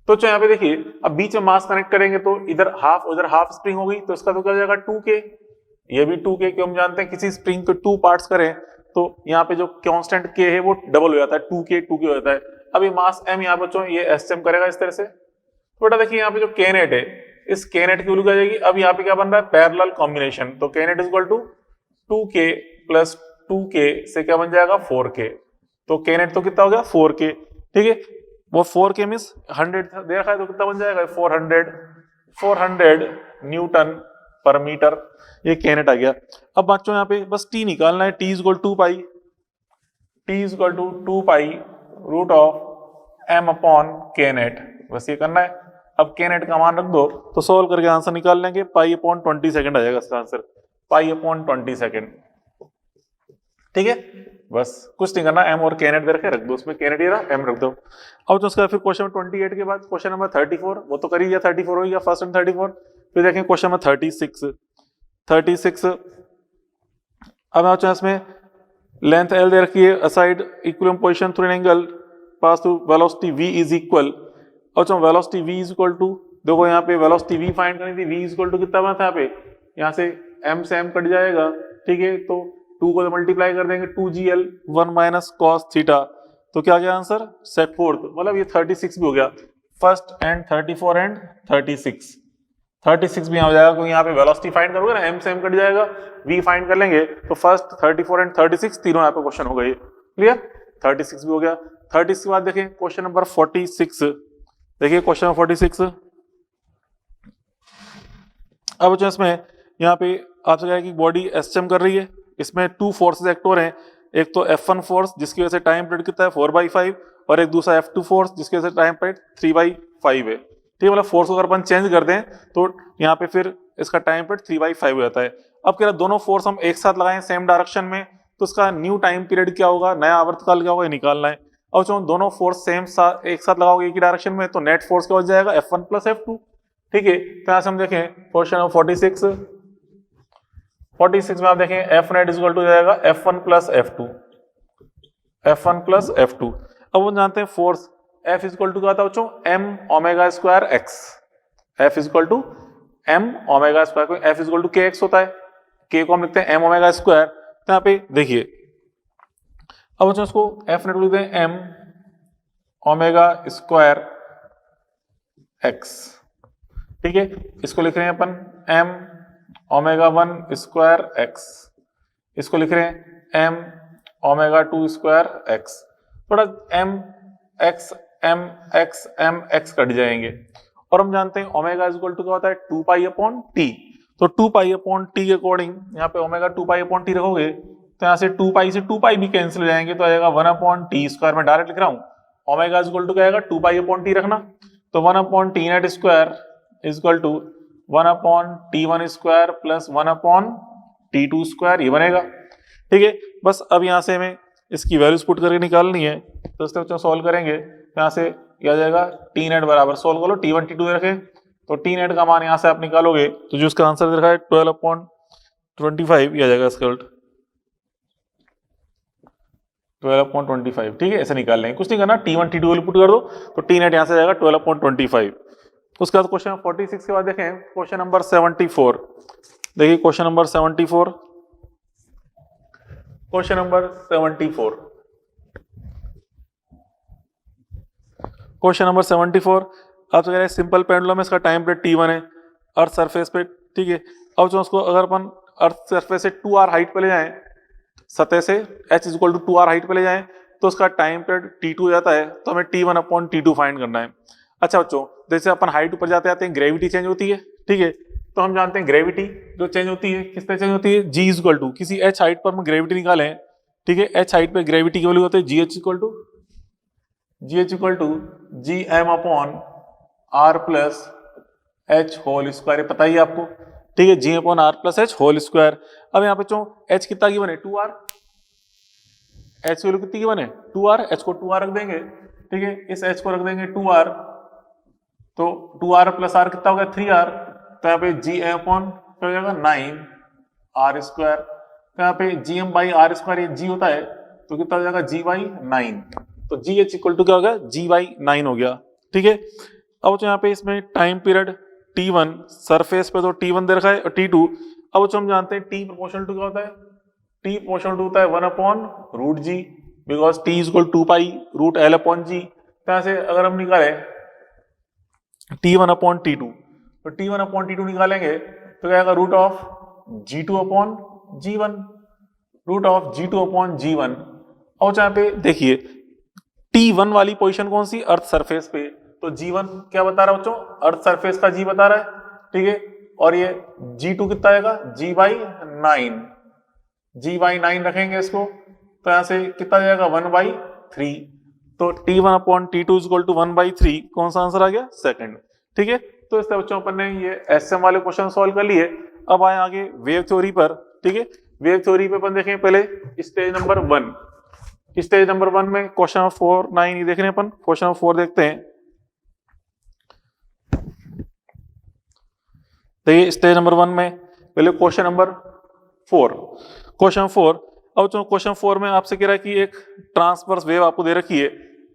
तो जो यहाँ पे देखिए अब बीच में मास कनेक्ट करेंगे तो इधर हाफ उधर हाफ स्प्रिंग होगी, तो इसका तो क्या हो जाएगा 2k, ये भी 2k, क्यों हम जानते हैं किसी स्प्रिंग को 2 पार्ट्स करें तो यहाँ पे जो कांस्टेंट k है वो डबल हो जाता है, 2k हो जाता है। अब ये मास m यहाँ बच्चों ये एसएम करेगा इस तरह से। तो बेटा देखिए यहाँ पे जो k नेट है, इस k नेट की वैल्यू क्या जाएगी, अब यहाँ पे क्या बन रहा है पैरेलल कॉम्बिनेशन, तो k net is equal to 2k plus 2k से क्या बन जाएगा 4k। तो k नेट तो कितना हो गया 4k, ठीक है। वो 4k मींस 100 दे रखा है, तो कितना बन जाएगा 400 न्यूटन पर मीटर, ये k नेट आ गया। अब बच्चों यहाँ पे बस t निकालना है, t is equal to 2 pi root of m upon k net, बस ये करना है। अब k नेट का मान रख दो तो सोल्व करके आंसर निकाल लेंगे, पाई अपॉन 20 सेकंड आ जाएगा इसका आंसर, पाई अपॉन 20 सेकंड, ठीक है। बस कुछ नहीं करना, m और k नेट दे रखे रख दो, उसमें k नेट ये रहा m रख दो। अब तो उसका फिर क्वेश्चन 28 के बाद क्वेश्चन नंबर 34, वो तो कर ही गया, 34 हो गया फर्स्ट एंड 34। फिर देखें क्वेश्चन नंबर 36। अब आप इसमें लेंथ l दे रखी है, aside equilibrium position through an angle pass through velocity v is equal. और जो velocity v is equal to, देखो यहाँ पे वेलोसिटी v फाइंड करनी थी, v इज इक्वल टू कितना बना था यहाँ पे, यहाँ से m से m कट जाएगा, ठीक है। तो 2 को मल्टीप्लाई कर देंगे 2gl 1 माइनस कॉस थीटा, तो क्या गया आंसर सेक फोर्थ, मतलब ये 36 भी हो गया, फर्स्ट एंड 34 एंड 36 भी यहाँ हो जाएगा, क्योंकि यहाँ पे वेलोसिटी फाइंड करोगे ना, m से m कट जाएगा, v फाइंड कर लेंगे, तो फर्स्ट 34 एंड 36 तीनों यहाँ पे क्वेश्चन हो गए, क्लियर। 36 भी हो गया। 36 के बाद देखें क्वेश्चन नंबर 46। देखिए क्वेश्चन नंबर 46। अब जो इसमें यहाँ पे आपसे कहा है कि बॉडी एसएम कर रही है, इसमें 2 फोर्सेस एक्ट हो रहे हैं, एक तो F1 फोर्स जिसकी वजह से टाइम पीरियड कितना है 4/5, और एक दूसरा F2 फोर्स जिसकी वजह से टाइम पीरियड 3/5 है, ठीक है। मतलब फोर्स को अगर अपन चेंज कर दें तो यहाँ पे फिर इसका टाइम पीरियड 3/5 हो जाता है। अब कह रहा दोनों फोर्स हम एक साथ लगाएं सेम डायरेक्शन में, तो उसका न्यू टाइम पीरियड क्या होगा, नया आवर्तकाल क्या होगा, ये निकालना है। और जो दोनों फोर्स एक साथ लगाओगे एक ही डायरेक्शन में, तो नेट फोर्स क्या हो जाएगा F1 प्लस F2, ठीक है। तो यहाँ से हम देखें क्वेश्चन नंबर 46 में आप देखें F net is equal to जाएगा F1 प्लस F2। अब वो जानते हैं force F is equal to क्या था बच्चों, m omega square x, F is equal to m omega square, F is equal to kx होता है, k को हम लिखते हैं m ओमेगा स्क्वायर। तो यहाँ पे देखिए अब बच्चों इसको F नेट लिखते हैं m ओमेगा स्क्वायर x, ठीक है। इसको लिख रहे हैं अपन m ओमेगा 1 स्क्वायर x, इसको लिख रहे हैं m ओमेगा 2 स्क्वायर x। थोड़ा m x कट जाएंगे, और हम जानते हैं ओमेगा इज इक्वल टू क्या होता है 2 पाई अपॉन टी। तो 2 पाई अपॉन टी के अकॉर्डिंग यहाँ पे ओमेगा 2 पाई अपॉन टी रखोगे, तो यहाँ से 2 पाई से 2 पाई भी कैंसिल हो जाएंगे, तो आएगा 1 अपॉन टी स्क्वायर। मैं डायरेक्ट लिख रहा हूँ, ओमेगा इज इक्वल टू क्या आएगा 2 पाई अपॉन टी रखना, तो 1 upon T net square is equal to 1 upon T1 square plus 1 upon T2 square, ये बनेगा, ठीक है। बस अब यहाँ से हमें इसकी वैल्यूज पुट करके निकालनी है, तो इसके बच्चों सॉल्व करेंगे, यहाँ से क्या आ जाएगा टी नेट बराबर, सॉल्व करो T1 T2 रखें, तो टी नेट का मान यहाँ से आप निकालोगे तो जो इसका आंसर दे रखा है 12/25 ये आ जाएगा इसका 12/25, ठीक है। ऐसे निकाल लेंगे, कुछ नहीं करना, T1 T2 वैल्यू पुट कर दो, तो टी नेट यहाँ से जाएगा 12/25। उसके बाद क्वेश्चन 46 के बाद देखें क्वेश्चन नंबर 74। देखिए question number 74, question number 74, question number 74 आपसे कह रहे हैं सिंपल पेंडुलम में इसका टाइम पीरियड T1 है, अर्थ सरफेस पे ठीक है। अब जो उसको अगर अपन अर्थ सरफेस से 2r हाइट पे ले जाएं, सतह से h is equal to 2r height पे ले जाएं, तो उसका टाइम पीरियड t2 हो जाता है, तो हमें t1 अपॉन t2 फाइंड करना है। अच्छा बच्चों, जैसे अपन हाइट ऊपर जाते जाते हैं ग्रेविटी चेंज होती है, ठीक है, तो हम जानते हैं ग्रेविटी जो चेंज होती है किस तरह चेंज होती है, g इज इक्वल टू किसी h हाइट पर हम ग्रेविटी निकालें, ठीक है, h हाइट पे ग्रेविटी की वैल्यू होती है gh equal to gm upon r plus h whole square, पता ही है आपको, ठीक है, g upon r plus h whole square. अब यहाँ पे h कितना की बने 2r, h की वैल्यू कितनी की बने 2r, h को 2r रख देंगे, ठीक है, इस h को रख देंगे 2r, तो 2r प्लस r कितना हो गया 3r, तो यहाँ पे g अपॉन क्या हो जाएगा 9 r स्क्वायर, तो यहाँ पे gm बाई r स्क्वायर ये g होता है, तो कितना हो जाएगा g बाई 9, तो gh इक्वल टू क्या हो गया g बाई 9 हो गया, ठीक है। अब यहाँ पे इसमें टाइम पीरियड t1 सरफेस पे तो t1 दे रखा है और t2, अब हम जानते हैं t प्रोपोर्शनल टू क्या होता है, t प्रोपोर्शनल टू होता है 1 upon root G, because t is equal 2 pi root l upon G, तो यहाँ से अगर हम निकाले t1 अपॉन t2, तो t1 अपॉन t2 निकालेंगे तो क्या आएगा root of g2 upon g1, root of g2 upon g1। और यहाँ पे देखिए t1 वाली पोजीशन कौन सी, अर्थ सरफेस पे, तो g1 क्या बता रहा है बच्चों, अर्थ सरफेस का g बता रहा है, ठीक है, और ये g2 कितना आएगा g बाई 9, g बाई 9 रखेंगे इसको, तो यहां से कितना जाएगा 1 बाई 3, तो t1 upon t2 is equal to 1 by 3, कौन सा आंसर आ गया सेकंड, ठीक है। तो इससे बच्चों अपन ने ये एसएम वाले क्वेश्चन सॉल्व कर लिए। अब आए आगे वेव थ्योरी पर, ठीक है, वेव थ्योरी पे अपन देखें पहले स्टेज नंबर 1, स्टेज नंबर 1 में क्वेश्चन नंबर 4 9 ही देख रहे हैं अपन, क्वेश्चन नंबर 4 देखते हैं। देखिए स्टेज नंबर 1 में पहले क्वेश्चन नंबर 4, क्वेश्चन 4, अब जो क्वेश्चन 4 में आपसे कह रहा है कि एक ट्रांसवर्स वेव आपको दे रखी है,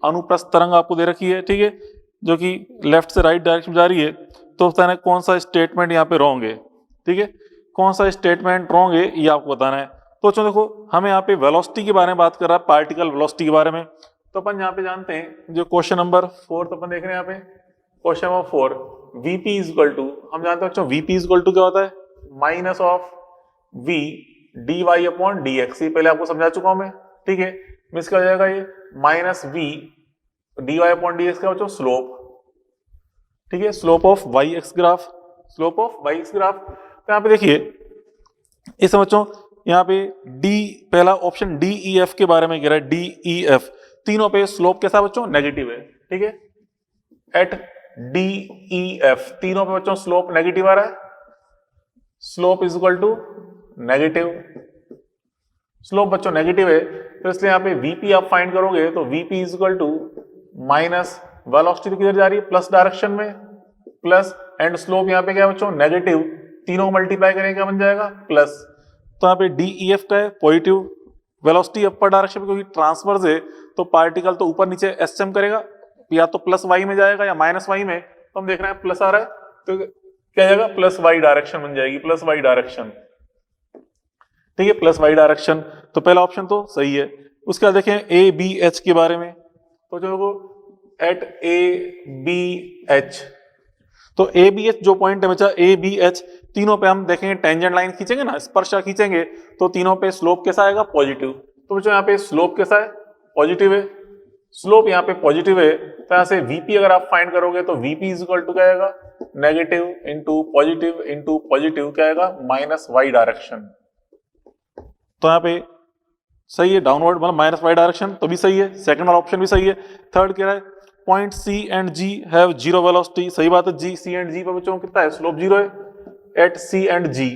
अनुप्रस्थ तरंग आपको दे रखी है, ठीक है, जो कि लेफ्ट से राइट डायरेक्शन में जा रही है, तो बताना है कौन सा स्टेटमेंट यहाँ पे रॉन्ग है, ठीक है, कौन सा स्टेटमेंट रॉन्ग है ये आपको बताना है। तो चलो देखो हमें यहाँ पे वेलोसिटी के बारे में बात कर रहा है, पार्टिकल वेलोसिटी के बारे में, तो अपन यहाँ पे जानते हैं जो क्वेश्चन नंबर 4 तो अपन देख रहे हैं यहाँ पे question number 4, Vp is equal to, हम जानते हैं बच्चों Vp इज इक्वल टू क्या होता है, minus of V D Y upon D X, ये पहले आपको समझा चुका हूं मैं, ठीक है, मिस क्या हो जाएगा ये minus V D Y upon D x का बच्चों स्लोप, ठीक है, slope of y x graph, slope of y x graph. तो यहाँ पे देखिए इस बच्चों यहाँ पे डी पहला ऑप्शन डी ई एफ के बारे में कह रहा है, डी ई एफ तीनों पे स्लोप कैसा बच्चों नेगेटिव है, ठीक है, एट डी ई एफ तीनों पे बच्चों स्लोप नेगेटिव आ रहा है, slope is equal to negative, slope बच्चों नेगेटिव है, तो इसलिए यहाँ पे वीपी आप फाइंड करोगे तो VP is equal to minus velocity किधर जा रही है प्लस डायरेक्शन में, प्लस एंड स्लोप यहाँ पे क्या है बच्चों नेगेटिव, तीनों मल्टीप्लाई करेंगे क्या बन जाएगा प्लस, तो यहाँ पे डीईएफ का है पॉजिटिव वेलोसिटी अपर डायरेक्शन में, क्योंकि ट्रांसवर्स है तो पार्टिकल तो ऊपर नीचे एसएम करेगा, या तो प्लस वाई में जाएगा या माइनस वाई में, तो हम देख रहे हैं प्लस आ रहा है तो क्या जाएगा प्लस वाई डायरेक्शन बन जाएगी, प्लस वाई डायरेक्शन, ठीक है, प्लस वाई डायरेक्शन, तो पहला ऑप्शन तो सही है। उसके बाद देखें ए बी एच के बारे में, तो जो एट ए बी एच, तो ए बी एच जो पॉइंट है बच्चा ए बी एच तीनों पे हम देखेंगे टेंजेंट लाइन खींचेंगे ना, स्पर्शा खींचेंगे, तो तीनों पे स्लोप कैसा आएगा पॉजिटिव, तो बच्चों यहाँ पे स्लोप कैसा है पॉजिटिव है, स्लोप यहाँ पे पॉजिटिव है, तो यहाँ से वीपी अगर आप फाइंड करोगे तो वीपी इज इक्वल टू क्या आएगा नेगेटिव इंटू पॉजिटिव क्या आएगा माइनस वाई डायरेक्शन, तो यहाँ पे सही है डाउनवर्ड मतलब माइनस वाई डायरेक्शन, तो भी सही है, सेकंड वाला ऑप्शन भी सही है। थर्ड कह रहा है point C and G have zero velocity, सही बात है, जी सी एंड जी पे बच्चों कितना है स्लोप जीरो है, at C and G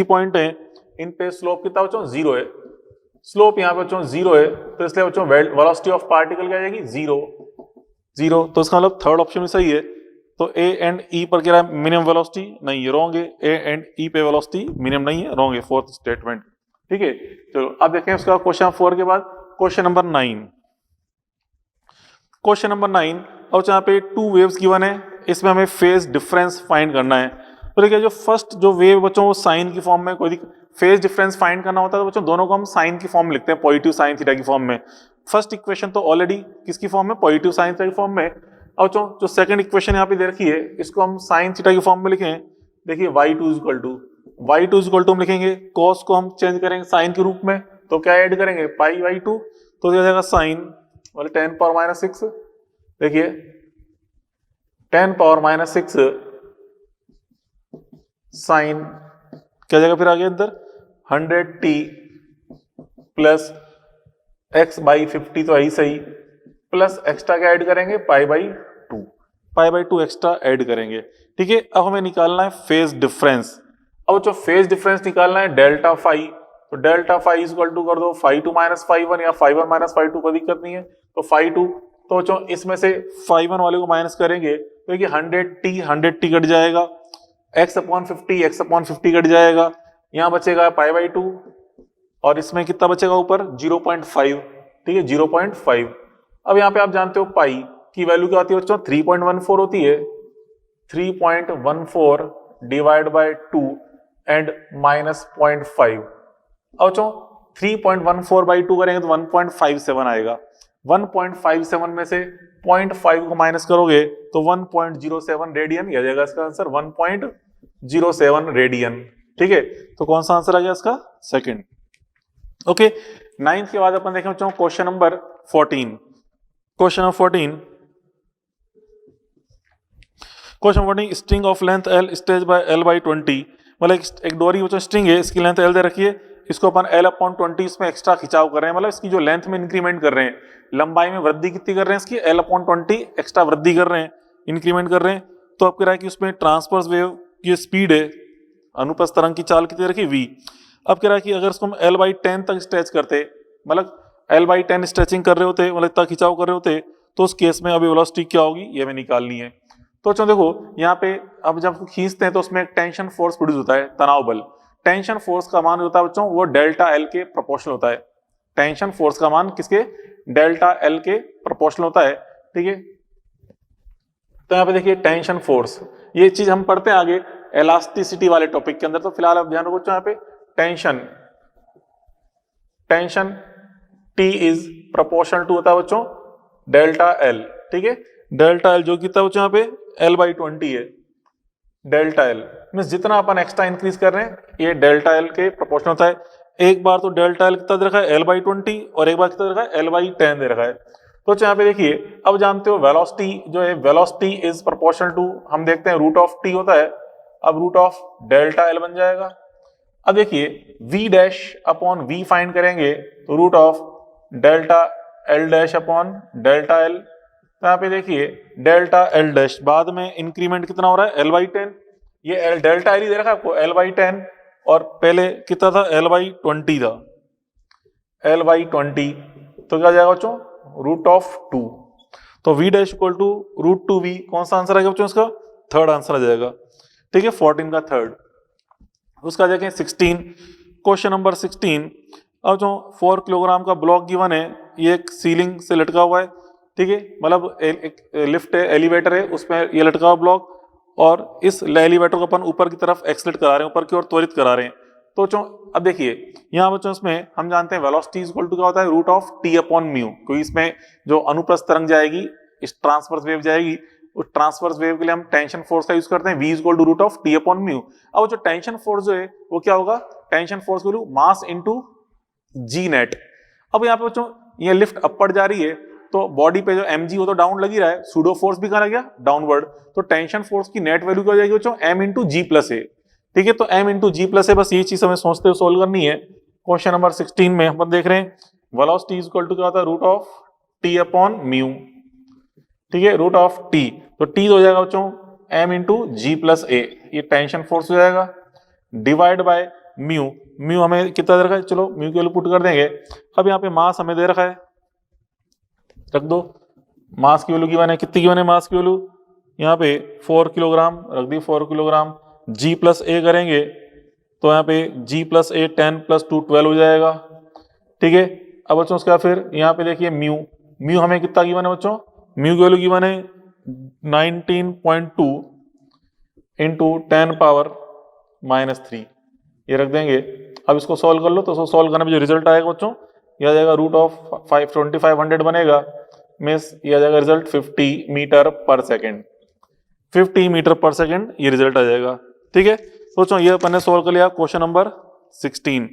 point है, इन पे स्लोप कितना बच्चों जीरो है, स्लोप यहाँ पे बच्चों जीरो है, तो इसलिए बच्चों वेलोसिटी ऑफ पार्टिकल क्या जाएगी जीरो, तो इसका मतलब थर्ड ऑप्शन भी सही है। तो ए एंड ई पर कह रहा है मिनिमम वेलोसिटी, नहीं है रॉन्ग है, ए एंड ई पे वेलोसिटी मिनिमम नहीं है, रॉन्ग है फोर्थ स्टेटमेंट, ठीक है। चलो अब देखें उसका क्वेश्चन 4 के बाद क्वेश्चन नंबर 9, क्वेश्चन नंबर 9, और यहाँ पे 2 वेव्स गिवन है, इसमें हमें फेज डिफरेंस फाइंड करना है। तो देखिए जो फर्स्ट जो वेव बच्चों वो साइन की फॉर्म में, कोई फेज डिफरेंस फाइंड करना होता है तो बच्चों दोनों को हम साइन की फॉर्म में लिखते हैं, पॉजिटिव साइन थीटा की फॉर्म में। फर्स्ट इक्वेशन तो ऑलरेडी किसकी फॉर्म में पॉजिटिव साइन थीटा की फॉर्म में। अब जो सेकंड इक्वेशन यहाँ पे दे रखी है इसको हम साइन थीटा की फॉर्म में लिखें। देखिए y2 इक्वल टू हम लिखेंगे, cos को हम चेंज करेंगे साइन के रूप में, तो क्या ऐड करेंगे पाई बाई 2, तो हो जाएगा साइन मतलब 10 पावर माइनस 6। देखिए 10 पावर माइनस 6 साइन क्या जाएगा फिर आगे अंदर 100t प्लस x बाई 50 तो यही सही, प्लस एक्स्ट्रा क्या ऐड करेंगे पाई बाई 2 एक्स्ट्रा ऐड करेंगे। ठीक है, अब हमें निकालना है फेज डिफरेंस। अब जो फेज डिफरेंस निकालना है डेल्टा फाई, तो डेल्टा फाई इक्वल टू कर दो फाई 2 माइनस फाई 1 या फाई 1 माइनस फाई 2, कोई दिक्कत नहीं है। तो फाई 2 तो जो इसमें से फाई 1 वाले को माइनस करेंगे तो ये 100t कट जाएगा, x अपॉन 50 कट जाएगा, यहाँ बचेगा पाई बाई 2 और इसमें कितना बचेगा ऊपर 0.5। ठीक है 0.5। अब यहाँ पे आप जानते हो पाई की वैल्यू क्या होती है बच्चों 3.14 होती है, 3.14 डिवाइड बाय 2 एंड माइनस 0.5। अब जो 3.14 बाई 2 करेंगे तो 1.57 आएगा, 1.57 में से 0.5 को माइनस करोगे तो 1.07 रेडियन, यह जाएगा इसका आंसर 1.07 रेडियन। ठीक है, तो कौन सा आंसर आ गया इसका सेकंड। ओके, 9th के बाद अपन देखें बच्चों question number 14। Question number 14 string of length L stage by L by 20, मतलब एक डोरी बच्चों स्ट्रिंग है, इसकी लेंथ L दे रखी है, इसको अपन L अपॉन 20 इसमें एक्स्ट्रा खिंचाव कर रहे हैं, मतलब इसकी जो लेंथ में इंक्रीमेंट कर रहे हैं, लंबाई में वृद्धि कितनी कर रहे हैं इसकी L अपॉन 20 एक्स्ट्रा वृद्धि कर रहे हैं, इंक्रीमेंट कर रहे हैं। तो अब कह रहा है कि उसमें ट्रांसवर्स वेव की स्पीड है, अनुप्रस्थ तरंग की चाल कितनी रखी v। अब कह रहा है कि अगर इसको हम L बाई 10 तक स्ट्रेच करते, मतलब L बाई 10 स्ट्रेचिंग कर रहे होते, मतलब इतना खिंचाव कर रहे होते, तो उस केस में अभी वेलोसिटी क्या होगी ये हमें निकालनी है। तो चलो देखो यहाँ पे अब जब खींचते हैं तो उसमें एक टेंशन फोर्स प्रोड्यूस होता है, तनाव बल। टेंशन फोर्स का मान होता है बच्चों वो डेल्टा एल के प्रोपोर्शनल होता है। टेंशन फोर्स का मान किसके डेल्टा एल के प्रोपोर्शनल होता है। ठीक है, तो यहाँ पे देखिए टेंशन फोर्स, ये चीज हम पढ़ते हैं आगे इलास्टिसिटी वाले टॉपिक के अंदर, तो फिलहाल आप ध्यान रखो यहाँ पे tension T is proportional to होता है बच्चों डेल्टा एल। ठीक है, डेल्टा एल जो कितना बच्चों यहाँ पे L बाई 20 है, डेल्टा एल मीन जितना अपन एक्स्ट्रा इंक्रीज कर रहे हैं ये डेल्टा एल के प्रोपोर्शनल होता है। एक बार तो डेल्टा एल कितना दे रखा है L बाई 20 और एक बार कितना दे रखा है L बाई 10 दे रखा है। तो यहाँ पे देखिए अब जानते हो वेलोसिटी जो है वेलोसिटी इज प्रोपोर्शनल टू, हम देखते हैं रूट ऑफ टी होता है, अब रूट ऑफ डेल्टा एल बन जाएगा। अब देखिए v dash upon v find करेंगे तो root of delta L dash upon delta L. तो यहाँ पे देखिए डेल्टा एल डैश बाद में इंक्रीमेंट कितना हो रहा है L बाई 10, ये एल डेल्टा एल ही दे रखा है आपको L बाई 10 और पहले कितना था L बाई 20 था, L बाई 20 तो क्या जाएगा बच्चों रूट ऑफ 2। तो v dash equal to root 2v, कौन सा आंसर आएगा बच्चों इसका थर्ड आंसर आ जाएगा। ठीक है 14 का थर्ड। उसका देखें 16, क्वेश्चन नंबर 16। अब जो 4 किलोग्राम का ब्लॉक गिवन है, ये एक सीलिंग से लटका हुआ है। ठीक है, मतलब एक लिफ्ट है, एलिवेटर है, उसमें ये लटका हुआ ब्लॉक, और इस एलिवेटर को अपन ऊपर की तरफ एक्सलेट करा रहे हैं, ऊपर की ओर त्वरित करा रहे हैं। तो अब देखिए यहाँ बच्चों इसमें हम जानते हैं वेलोसिटी इक्वल टू क्या होता है root of T upon mu, क्योंकि इसमें जो अनुप्रस्थ तरंग जाएगी, इस ट्रांसवर्स वेव जाएगी, उस ट्रांसवर्स वेव के लिए हम टेंशन फोर्स का यूज करते हैं v equal to root of T upon mu. अब जो टेंशन फोर्स जो है वो क्या होगा, tension force value mass into G net. अब यहाँ पे बच्चों ये लिफ्ट अपवर्ड जा रही है तो बॉडी पे जो mg वो तो डाउन लग ही रहा है, सूडो फोर्स भी कहाँ लग गया डाउनवर्ड, तो टेंशन फोर्स की नेट वैल्यू क्या हो जाएगी बच्चों m इंटू जी प्लस ए। ठीक है, तो m इंटू जी प्लस ए, बस ये चीज हमें सोचते हुए सोल्व करनी है। क्वेश्चन नंबर 16 में हम देख रहे हैं वेलोसिटी इक्वल टू क्या होता है root of T upon mu. ठीक है, रूट ऑफ टी, तो टी हो जाएगा बच्चों m into g plus a, ये टेंशन फोर्स हो जाएगा, डिवाइड बाय म्यू। म्यू हमें कितना दे रखा है, चलो म्यू की वैल्यू पुट कर देंगे। अब यहाँ पे मास हमें दे रखा है, रख दो मास की वैल्यू गिवन है, कितनी गिवन है मास की वैल्यू, यहाँ पे 4 किलोग्राम रख दी, 4 किलोग्राम जी प्लस ए करेंगे तो यहाँ पे जी प्लस ए 10 प्लस 2 12 हो जाएगा। ठीक है, अब बच्चों उसका फिर यहाँ पे देखिए म्यू, म्यू हमें कितना गिवन है बच्चों, म्यू की वैल्यू गिवन है 19.2 इंटू 10 पावर माइनस 3, ये रख देंगे। अब इसको सॉल्व कर लो, तो सॉल्व करने में जो रिजल्ट आएगा बच्चों यह आ जाएगा रूट ऑफ 2500 बनेगा, मीन्स ये आ जाएगा रिजल्ट 50 मीटर पर सेकेंड, 50 मीटर पर सेकेंड ये रिजल्ट आ जाएगा। ठीक है, सोचो ये अपन ने सोल्व कर लिया क्वेश्चन नंबर 16।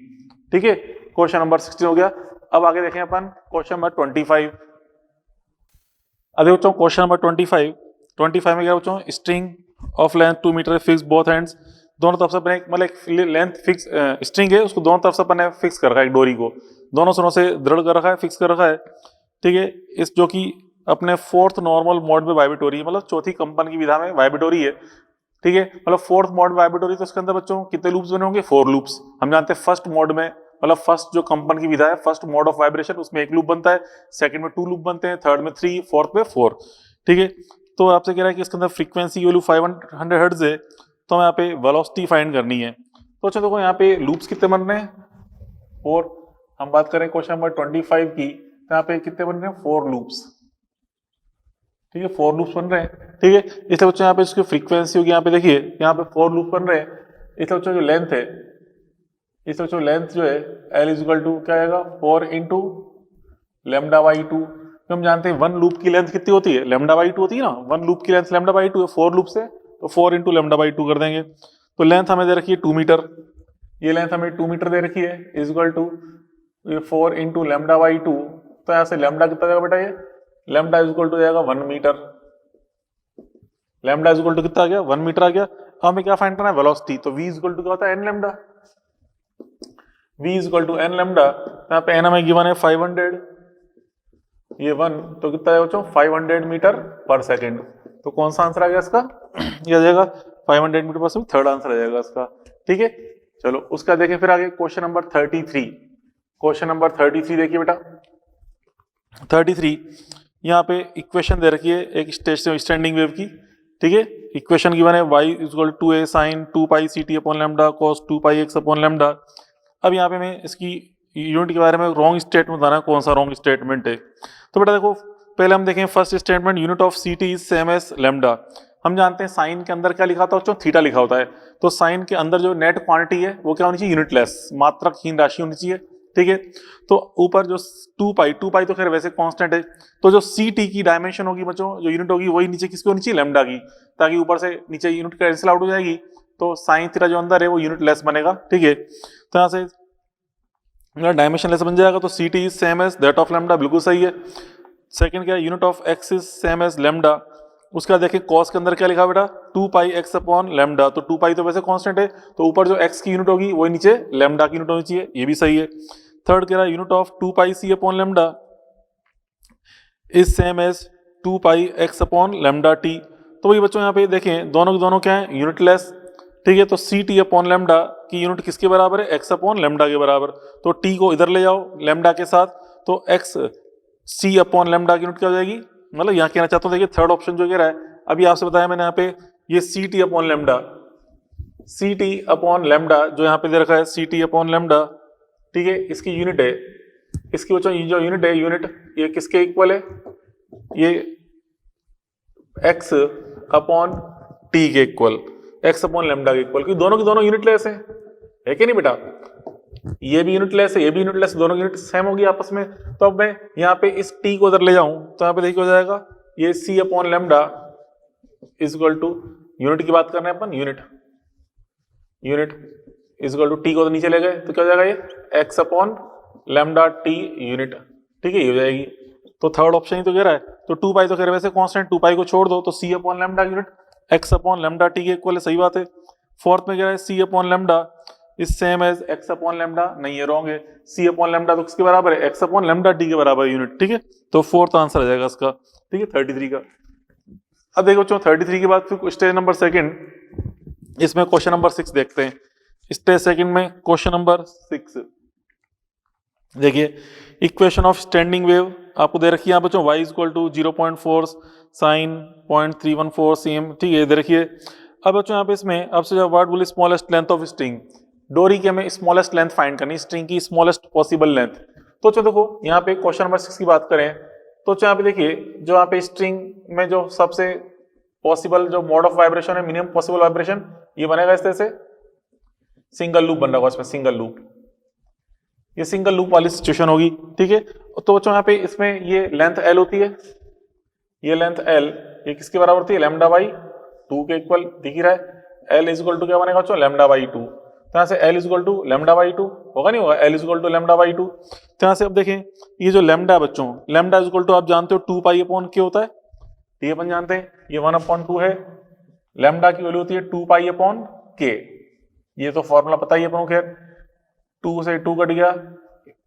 ठीक है, क्वेश्चन नंबर 16 हो गया। अब आगे देखें अपन क्वेश्चन नंबर 25। अरे बच्चों क्वेश्चन नंबर 25 में क्या बच्चों, string of length 2 metre fix both hands, दोनों तरफ से अपने मतलब एक लेंथ फिक्स स्ट्रिंग है, उसको दोनों तरफ से अपन ने फिक्स कर रखा है, एक डोरी को दोनों सिरों से दृढ़ कर रखा है, फिक्स कर रखा है। ठीक है, इस जो कि अपने फोर्थ नॉर्मल मोड में वाइब्रेटोरी है, मतलब चौथी कंपन की विधा में वाइब्रेटोरी है। ठीक है, मतलब फोर्थ मोड में वाइब्रेटोरी, तो उसके अंदर बच्चों कितने लूप्स बने होंगे, 4 लूप्स। हम जानते हैं फर्स्ट मोड में, मतलब फर्स्ट जो कंपन की विधा है, फर्स्ट मोड ऑफ वाइब्रेशन, उसमें 1 लूप बनता है, सेकंड में 2 लूप बनते हैं, थर्ड में 3, फोर्थ में 4। ठीक है, तो आपसे कह रहा है कि इसके अंदर फ्रीक्वेंसी की वैल्यू 500 हर्ट्ज है, तो हमें यहाँ पे वेलोसिटी फाइंड करनी है। तो अच्छा देखो यहाँ पे लूप्स कितने बन रहे हैं, 4। हम बात करें क्वेश्चन नंबर 25 की, तो यहाँ पे कितने बन रहे हैं, 4 लूप्स। ठीक है, 4 लूप्स बन रहे हैं। ठीक है, इसलिए बच्चों यहाँ पे इसकी फ्रीक्वेंसी होगी, यहाँ पे देखिए यहाँ पे 4 लूप बन रहे हैं, इसलिए बच्चों जो लेंथ है, इसलिए बच्चों लेंथ जो है L इक्वल टू क्या आएगा, 4 इंटू λ/2। हम जानते हैं 1 लूप की लेंथ कितनी होती है, λ/2 होती है ना, 1 लूप की लेंथ λ/2 है, 4 लूप से तो 4 इंटू λ/2 कर देंगे। तो लेंथ हमें दे रखी है 2 मीटर, ये लेंथ हमें 2 मीटर दे रखी है, इज इक्वल टू 4 इंटू λ/2। तो यहाँ से लैम्डा कितना जाएगा बेटा, ये लैम्डा इज इक्वल टू जाएगा 1 metre, lambda is equal to कितना आ गया, 1 मीटर आ गया। अब हमें क्या फाइंड करना है, वेलोसिटी। तो v इज इक्वल टू क्या होता है, n lambda, v is equal to n lambda. यहाँ पे n हमें गिवन है 500, ये 1, तो कितना है बच्चों, 500 मीटर पर सेकेंड। तो कौन सा आंसर आ गया इसका, ये आ जाएगा 500 मीटर पर सेकेंड, थर्ड आंसर आ जाएगा इसका। ठीक है, चलो उसका देखें फिर आगे क्वेश्चन नंबर 33। क्वेश्चन नंबर 33 देखिए बेटा, 33 यहाँ पे इक्वेशन दे रखी है एक स्टैंडिंग वेव की। ठीक है, इक्वेशन गिवन है y equal to a sin 2 pi ct upon lambda cos 2 pi x upon lambda. अब यहाँ पे मैं इसकी यूनिट के बारे में रॉन्ग स्टेटमेंट बताना, कौन सा रॉन्ग स्टेटमेंट है। तो बेटा देखो पहले हम देखें first statement, unit of ct is same as lambda. हम जानते हैं साइन के अंदर क्या लिखा होता है बच्चों, थीटा लिखा होता है। तो साइन के अंदर जो नेट क्वांटिटी है वो क्या होनी चाहिए, यूनिटलेस, मात्रकहीन राशि होनी चाहिए। ठीक है, तो ऊपर जो 2 पाई तो खैर वैसे कांस्टेंट है, तो जो ct की डायमेंशन होगी बच्चों, जो यूनिट होगी वही नीचे किसकी होनी चाहिए, लैम्डा की, ताकि ऊपर से नीचे यूनिट कैंसिल आउट हो जाएगी, तो साइन थीटा जो अंदर है वो यूनिट लेस बनेगा। ठीक है, तो यहाँ से डायमेंशन लेस बन जाएगा, तो ct is same as that of lambda, बिल्कुल सही है। सेकंड क्या है, unit of x is same as lambda. उसका देखें कॉस के अंदर क्या लिखा बेटा, 2 पाई x अपॉन लैम्डा। तो 2 पाई तो वैसे कांस्टेंट है, तो ऊपर जो x की यूनिट होगी वही नीचे लैम्डा की यूनिट होनी चाहिए, ये भी सही है। थर्ड कह रहा है unit of 2 pi c upon lambda is same as 2 pi x upon lambda t। तो वही बच्चों यहाँ पे देखें दोनों के दोनों क्या है, यूनिटलेस। ठीक है, तो ct अपॉन लैम्डा की यूनिट किसके बराबर है, x अपॉन लैम्डा के बराबर। तो t को इधर ले जाओ लैम्डा के साथ, तो x c अपॉन लैम्डा की यूनिट क्या हो जाएगी, मतलब यहाँ कहना चाहता हूँ देखिए थर्ड ऑप्शन जो कह रहा है, अभी आपसे बताया मैंने यहाँ पे, ये ct upon lambda, ct upon lambda जो यहाँ पे दे रखा है, ct अपॉन लैम्डा। ठीक है, इसकी यूनिट है, इसकी बच्चों ये जो यूनिट है, यूनिट ये किसके इक्वल है, ये x अपॉन t के इक्वल, x अपॉन लैम्डा के इक्वल, क्योंकि दोनों की दोनों यूनिटलेस है कि नहीं बेटा, ये भी यूनिटलेस है, ये भी यूनिटलेस, दोनों यूनिट सेम होगी आपस में। तो अब मैं यहाँ पे इस t को उधर ले जाऊं, तो यहाँ पे देखिए हो जाएगा ये c upon lambda is equal to, unit की बात कर रहे हैं अपन, unit is equal to t को तो नीचे ले गए, तो क्या हो जाएगा ये x upon lambda t unit. ठीक है, ये हो जाएगी। तो थर्ड ऑप्शन ही तो कह रहा है, तो 2 पाई तो कह रहे वैसे कांस्टेंट, 2 पाई को छोड़ दो, तो c upon lambda unit x upon lambda t के इक्वल है, सही बात है। फोर्थ में कह रहा है c upon lambda is same as x upon lambda, नहीं है, रॉन्ग है। c अपॉन लैम्डा तो किसके बराबर है, x अपॉन लैम्डा t के बराबर यूनिट। ठीक है, तो फोर्थ आंसर आ जाएगा इसका। ठीक है, 33 का। अब देखो बच्चों 33 के बाद फिर स्टेज नंबर सेकंड, इसमें क्वेश्चन नंबर 6 देखते हैं। स्टेज सेकंड में क्वेश्चन नंबर 6 देखिए, इक्वेशन ऑफ स्टैंडिंग वेव आपको दे रखी है बच्चों, y equal to 0.4 sine 0.314 cm। ठीक है, दे रखिए। अब बच्चों यहाँ पे इसमें आपसे जो वर्ड बोले स्मॉलेस्ट लेंथ ऑफ स्ट्रिंग, डोरी के हमें स्मॉलेस्ट लेंथ फाइंड करनी, स्ट्रिंग की स्मॉलेस्ट पॉसिबल लेंथ। तो चलो देखो यहाँ पे क्वेश्चन नंबर 6 की बात करें, तो यहाँ पे देखिए जो यहाँ पे स्ट्रिंग में जो सबसे पॉसिबल जो मोड ऑफ वाइब्रेशन है, मिनिमम पॉसिबल वाइब्रेशन, ये बनेगा इस तरह से, सिंगल लूप बन रहा होगा इसमें, सिंगल लूप। ये सिंगल लूप वाली सिचुएशन होगी, ठीक है। तो बच्चों यहाँ पे इसमें ये लेंथ एल होती है, ये लेंथ एल ये किसके बराबर होती है, लैम्डा बाई 2 के इक्वल दिख ही रहा है। एल इज इक्वल टू क्या बनेगा बच्चों, लैम्डा बाई 2। तो यहाँ से L is equal to lambda by 2 होगा, नहीं होगा, L is equal to lambda by 2। तो यहाँ से अब देखें ये जो लैम्डा बच्चों, लैम्डा इज इक्वल टू आप जानते हो 2 पाई अपॉन के होता है, ये अपन जानते हैं, ये 1/2 है। लैम्डा की वैल्यू होती है 2 पाई अपॉन के, ये तो फॉर्मूला पता ही है अपन को, खैर 2 से 2 कट गया,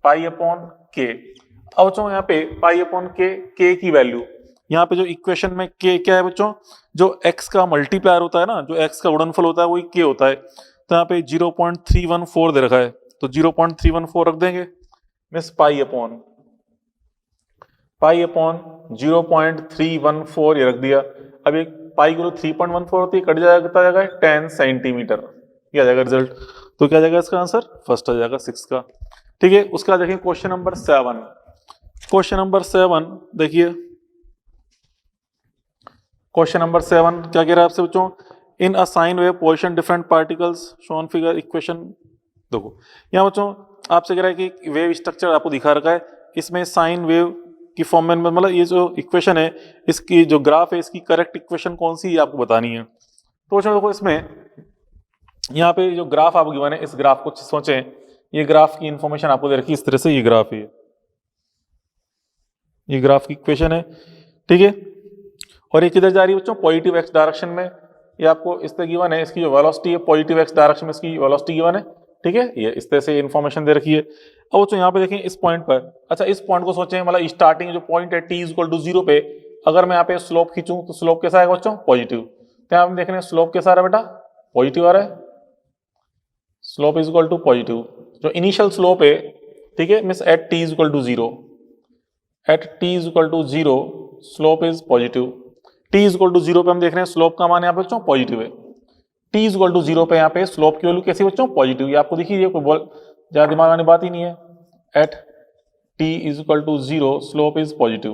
पाई अपॉन के। अब बच्चों यहाँ पे पाई अपॉन के की वैल्यू, यहाँ पे जो इक्वेशन में के क्या है बच्चों, जो x का मल्टीप्लायर होता है ना, जो x का गुणनफल होता है वही k होता है। तो यहाँ पे 0.314 दे रखा है, तो 0.314 रख देंगे, मीन्स पाई अपॉन 0.314 ये रख दिया। अब एक पाई की 3.14 होती है, कट जाएगा, कितना जाएगा 10 सेंटीमीटर, ये आ जाएगा रिजल्ट। तो क्या जाएगा इसका आंसर, फर्स्ट आ जाएगा 6 का, ठीक है। उसका देखिए क्वेश्चन नंबर 7। क्वेश्चन नंबर 7 देखिए, क्वेश्चन नंबर 7 क्या कह रहा है आपसे बच्चों, in a sine wave position different particles shown figure equation. देखो यहाँ बच्चों आपसे कह रहा है कि वेव स्ट्रक्चर आपको दिखा रखा है, इसमें साइन वेव की फॉर्म में, मतलब ये जो इक्वेशन है इसकी जो ग्राफ है इसकी करेक्ट इक्वेशन कौन सी आपको बतानी है। तो बच्चों देखो इसमें यहाँ पे जो ग्राफ आपको गिवन है, इस ग्राफ को सोचें, ये ग्राफ की इंफॉर्मेशन आपको दे रखी है इस तरह से, ये ग्राफ है, ये ग्राफ की इक्वेशन है, ठीक है। और ये किधर जा रही है बच्चों, पॉजिटिव एक्स डायरेक्शन में, ये आपको इस तरह गिवन है, इसकी जो वेलोसिटी है पॉजिटिव एक्स डायरेक्शन में इसकी वेलोसिटी गिवन है, ठीक है। ये इस तरह से इंफॉर्मेशन दे रखी है। अब बच्चों यहाँ पे देखें इस पॉइंट पर, अच्छा इस पॉइंट को सोचें, मतलब स्टार्टिंग जो पॉइंट है t इक्वल टू 0 पे, अगर मैं यहाँ पे स्लोप खींचूं तो स्लोप कैसा आएगा बच्चों, पॉजिटिव। तो यहाँ पे देख रहे हैं स्लोप कैसा आ रहा है बेटा, पॉजिटिव आ रहा है, slope is equal to positive. जो इनिशियल स्लोप है, ठीक है, means at t is equal to 0, at t is equal to 0 slope is positive. t is equal to 0 पे हम देख रहे हैं स्लोप का मान यहाँ पे बच्चों पॉजिटिव है, t इज इक्वल टू 0 पे यहाँ पे स्लोप की वैल्यू कैसी बच्चों, पॉजिटिव। ये आपको दिखिए, ये कोई ज्यादा दिमाग वाली बात ही नहीं है, at t is equal to 0 slope is positive,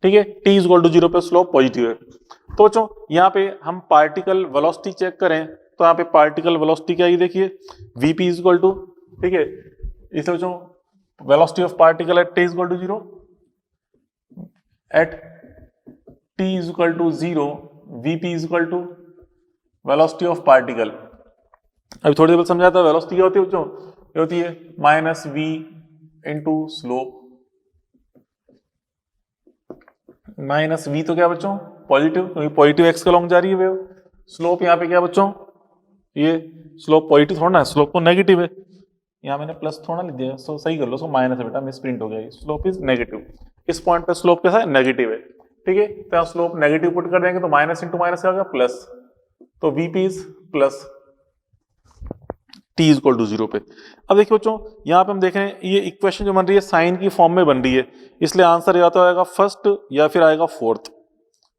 ठीक है। t इज इक्वल टू 0 पे स्लोप पॉजिटिव है। तो बच्चों यहाँ पे हम पार्टिकल वेलोसिटी चेक करें, तो यहाँ पे पार्टिकल वेलोसिटी क्या है, देखिए vp इज इक्वल टू, ठीक है, इसे बच्चों velocity of particle at t is equal to 0, at t is equal to 0 vp is equal to velocity of particle. अभी थोड़ी देर पहले समझाया था वेलोसिटी क्या होती है बच्चों, ये होती है minus v into slope, minus v तो क्या बच्चों पॉजिटिव, क्योंकि पॉजिटिव एक्स के लॉन्ग जा रही है वेव। स्लोप यहाँ पे क्या बच्चों, ये स्लोप पॉजिटिव थोड़ा ना है, स्लोप तो नेगेटिव है, यहाँ मैंने प्लस थोड़ा लिख दिया, सो सही कर लो, सो माइनस है बेटा, मिस प्रिंट हो गया, स्लोप इज नेगेटिव। इस पॉइंट पे स्लोप कैसा है, नेगेटिव है, ठीक है। तो यहाँ स्लोप नेगेटिव पुट कर देंगे तो माइनस इंटू माइनस क्या हो गया प्लस, तो VP is plus t is equal to 0 पे। अब देखिए बच्चों यहाँ पे हम देख रहे हैं ये इक्वेशन जो बन रही है साइन की फॉर्म में बन रही है, इसलिए आंसर या तो आएगा फर्स्ट या फिर आएगा फोर्थ,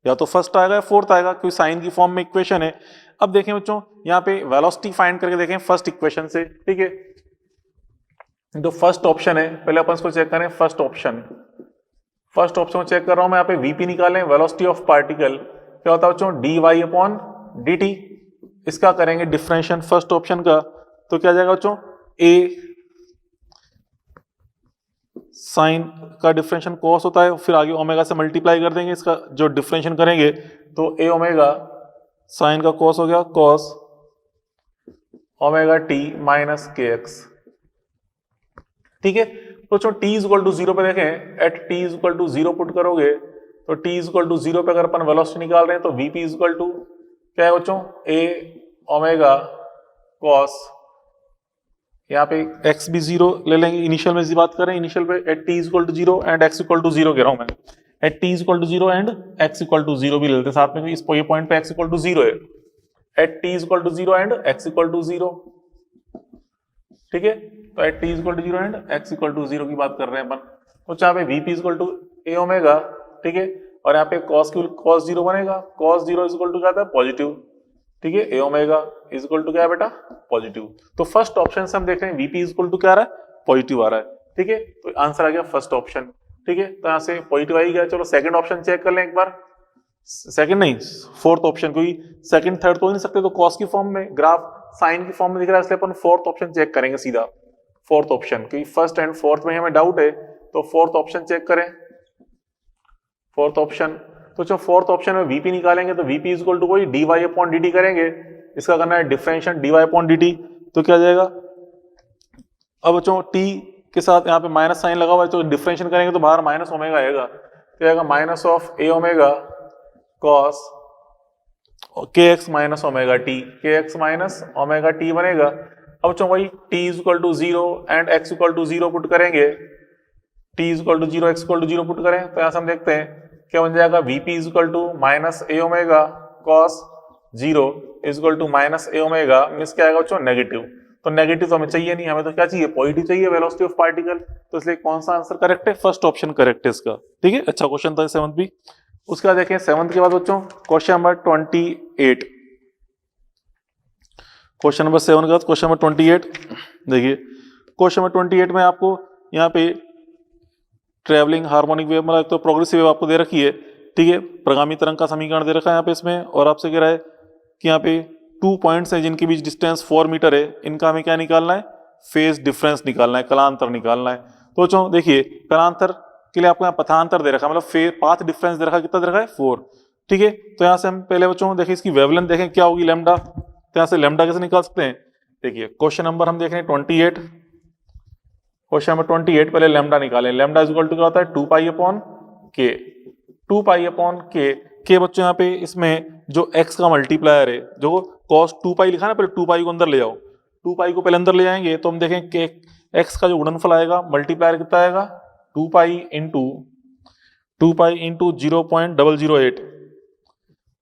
या तो फर्स्ट आएगा या फोर्थ आएगा, क्योंकि साइन की फॉर्म में इक्वेशन है। अब देखें बच्चों यहाँ पे वेलोसिटी फाइंड करके देखें फर्स्ट इक्वेशन से, ठीक है। जो फर्स्ट ऑप्शन है पहले अपन इसको चेक करें, फर्स्ट ऑप्शन को चेक कर रहा हूं मैं, यहाँ पे वीपी निकालें, वेलोसिटी ऑफ पार्टिकल क्या होता है बच्चों, d Y upon D t. इसका करेंगे डिफरेंशिएशन फर्स्ट ऑप्शन का, तो क्या जाएगा बच्चों, ए साइन का डिफरेंशिएशन कॉस होता है, फिर आगे ओमेगा से मल्टीप्लाई कर देंगे, इसका जो डिफरेंशिएशन करेंगे तो ए ओमेगा साइन का कॉस हो गया कॉस ओमेगा टी माइनस के एक्स, ठीक है। तो बच्चों t इज इक्वल टू 0 पे देखें, at t is equal to 0 put करोगे तो t इज इक्वल टू 0 पे अगर अपन वेलोसिटी निकाल रहे हैं तो vp इज इक्वल टू क्या है बच्चों, a ओमेगा कॉस, यहाँ पे x भी 0 ले लेंगे, इनिशियल में इसी बात करें, इनिशियल पे at t is equal to 0 and x equal to 0 कह रहा हूं मैं, at t is equal to 0 and x equal to 0 भी ले लेते साथ में, इस पॉइंट पे x इक्वल टू 0 है, at t is equal to 0 and x equal to 0, ठीक है। तो at t is equal to 0 and x equal to 0 की बात कर रहे हैं अपन, तो यहाँ पे vp is equal to a omega, ठीक है, और यहाँ पे cos 0 बनेगा, cos 0 इज इक्वल टू क्या था पॉजिटिव, ठीक है, a omega is equal to क्या है बेटा पॉजिटिव। तो फर्स्ट ऑप्शन से हम देख रहे हैं vp इज इक्वल टू क्या आ रहा है, पॉजिटिव आ रहा है, ठीक है। तो आंसर आ गया फर्स्ट ऑप्शन, ठीक है। तो यहाँ से पॉजिटिव आ ही गया। चलो सेकंड ऑप्शन चेक कर लें एक बार, सेकंड नहीं फोर्थ ऑप्शन, क्योंकि सेकंड थर्ड तो नहीं सकते, तो कॉस की फॉर्म में, ग्राफ साइन की फॉर्म में दिख रहा है, इसलिए अपन फोर्थ ऑप्शन चेक करेंगे सीधा। फोर्थ ऑप्शन, क्योंकि फर्स्ट एंड फोर्थ में हमें डाउट है तो फोर्थ ऑप्शन चेक करें। फोर्थ ऑप्शन, तो जो फोर्थ ऑप्शन में वीपी निकालेंगे तो वीपी इज इक्वल टू वही dy अपॉन dt करेंगे, इसका करना है डिफरेंशिएट dy अपॉन dt, तो क्या जाएगा, अब बच्चों t के साथ यहाँ पे माइनस साइन लगा हुआ है तो डिफरेंशिएट करेंगे तो बाहर माइनस ओमेगा आएगा, तो आएगा minus of a omega cos kx minus omega t, kx minus omega t बनेगा। अब बच्चों वही t is equal to 0 and x equal to 0 put करेंगे, t is equal to 0 x equal to 0 put करें तो यहाँ से हम देखते हैं क्या बन जाएगा, vp is equal to minus a omega cos 0 is equal to minus a omega, means क्या आएगा बच्चों नेगेटिव, तो नेगेटिव तो हमें चाहिए नहीं, हमें तो क्या चाहिए पॉजिटिव चाहिए वेलोसिटी ऑफ पार्टिकल, तो इसलिए कौन सा आंसर करेक्ट है, फर्स्ट ऑप्शन करेक्ट है इसका। ठीक है, अच्छा क्वेश्चन था 7th भी। उसके बाद देखें 7th के बाद बच्चों क्वेश्चन नंबर 28, क्वेश्चन नंबर 7 का क्वेश्चन नंबर 28। देखिए क्वेश्चन नंबर 28 में आपको यहाँ पे ट्रेवलिंग हार्मोनिक वेव मतलब तो प्रोग्रेसिव वेव आपको दे रखी है, ठीक है, प्रगामी तरंग का समीकरण दे रखा है यहाँ पे इसमें, और आपसे कह रहा है कि यहाँ पे 2 पॉइंट्स हैं जिनके बीच डिस्टेंस 4 मीटर है, इनका हमें क्या निकालना है, फेज डिफरेंस निकालना है, कलांतर निकालना है। तो बच्चों देखिए कलांतर के लिए आपको यहाँ पथांतर दे रखा है, मतलब पाथ डिफरेंस दे रखा है, कितना दे रखा है 4, ठीक है। तो यहाँ से हम पहले बच्चों देखिए इसकी वेवलेंथ देखें क्या होगी लैम्डा, तो यहाँ से लैम्डा कैसे निकाल सकते हैं, देखिए क्वेश्चन नंबर हम देख रहे हैं 28, क्वेश्चन नंबर 28 पहले लैम्डा निकालें, लैम्डा इज इक्वल टू क्या होता है 2 पाई अपॉन के, 2 पाई अपॉन के बच्चों यहाँ पे इसमें जो x का मल्टीप्लायर है, जो cos 2 पाई लिखा है ना, पहले 2 पाई को अंदर ले जाओ, 2 पाई को पहले अंदर ले जाएंगे तो हम देखें कि x का जो गुणनफल आएगा मल्टीप्लायर कितना आएगा 2 पाई इंटू 0.008,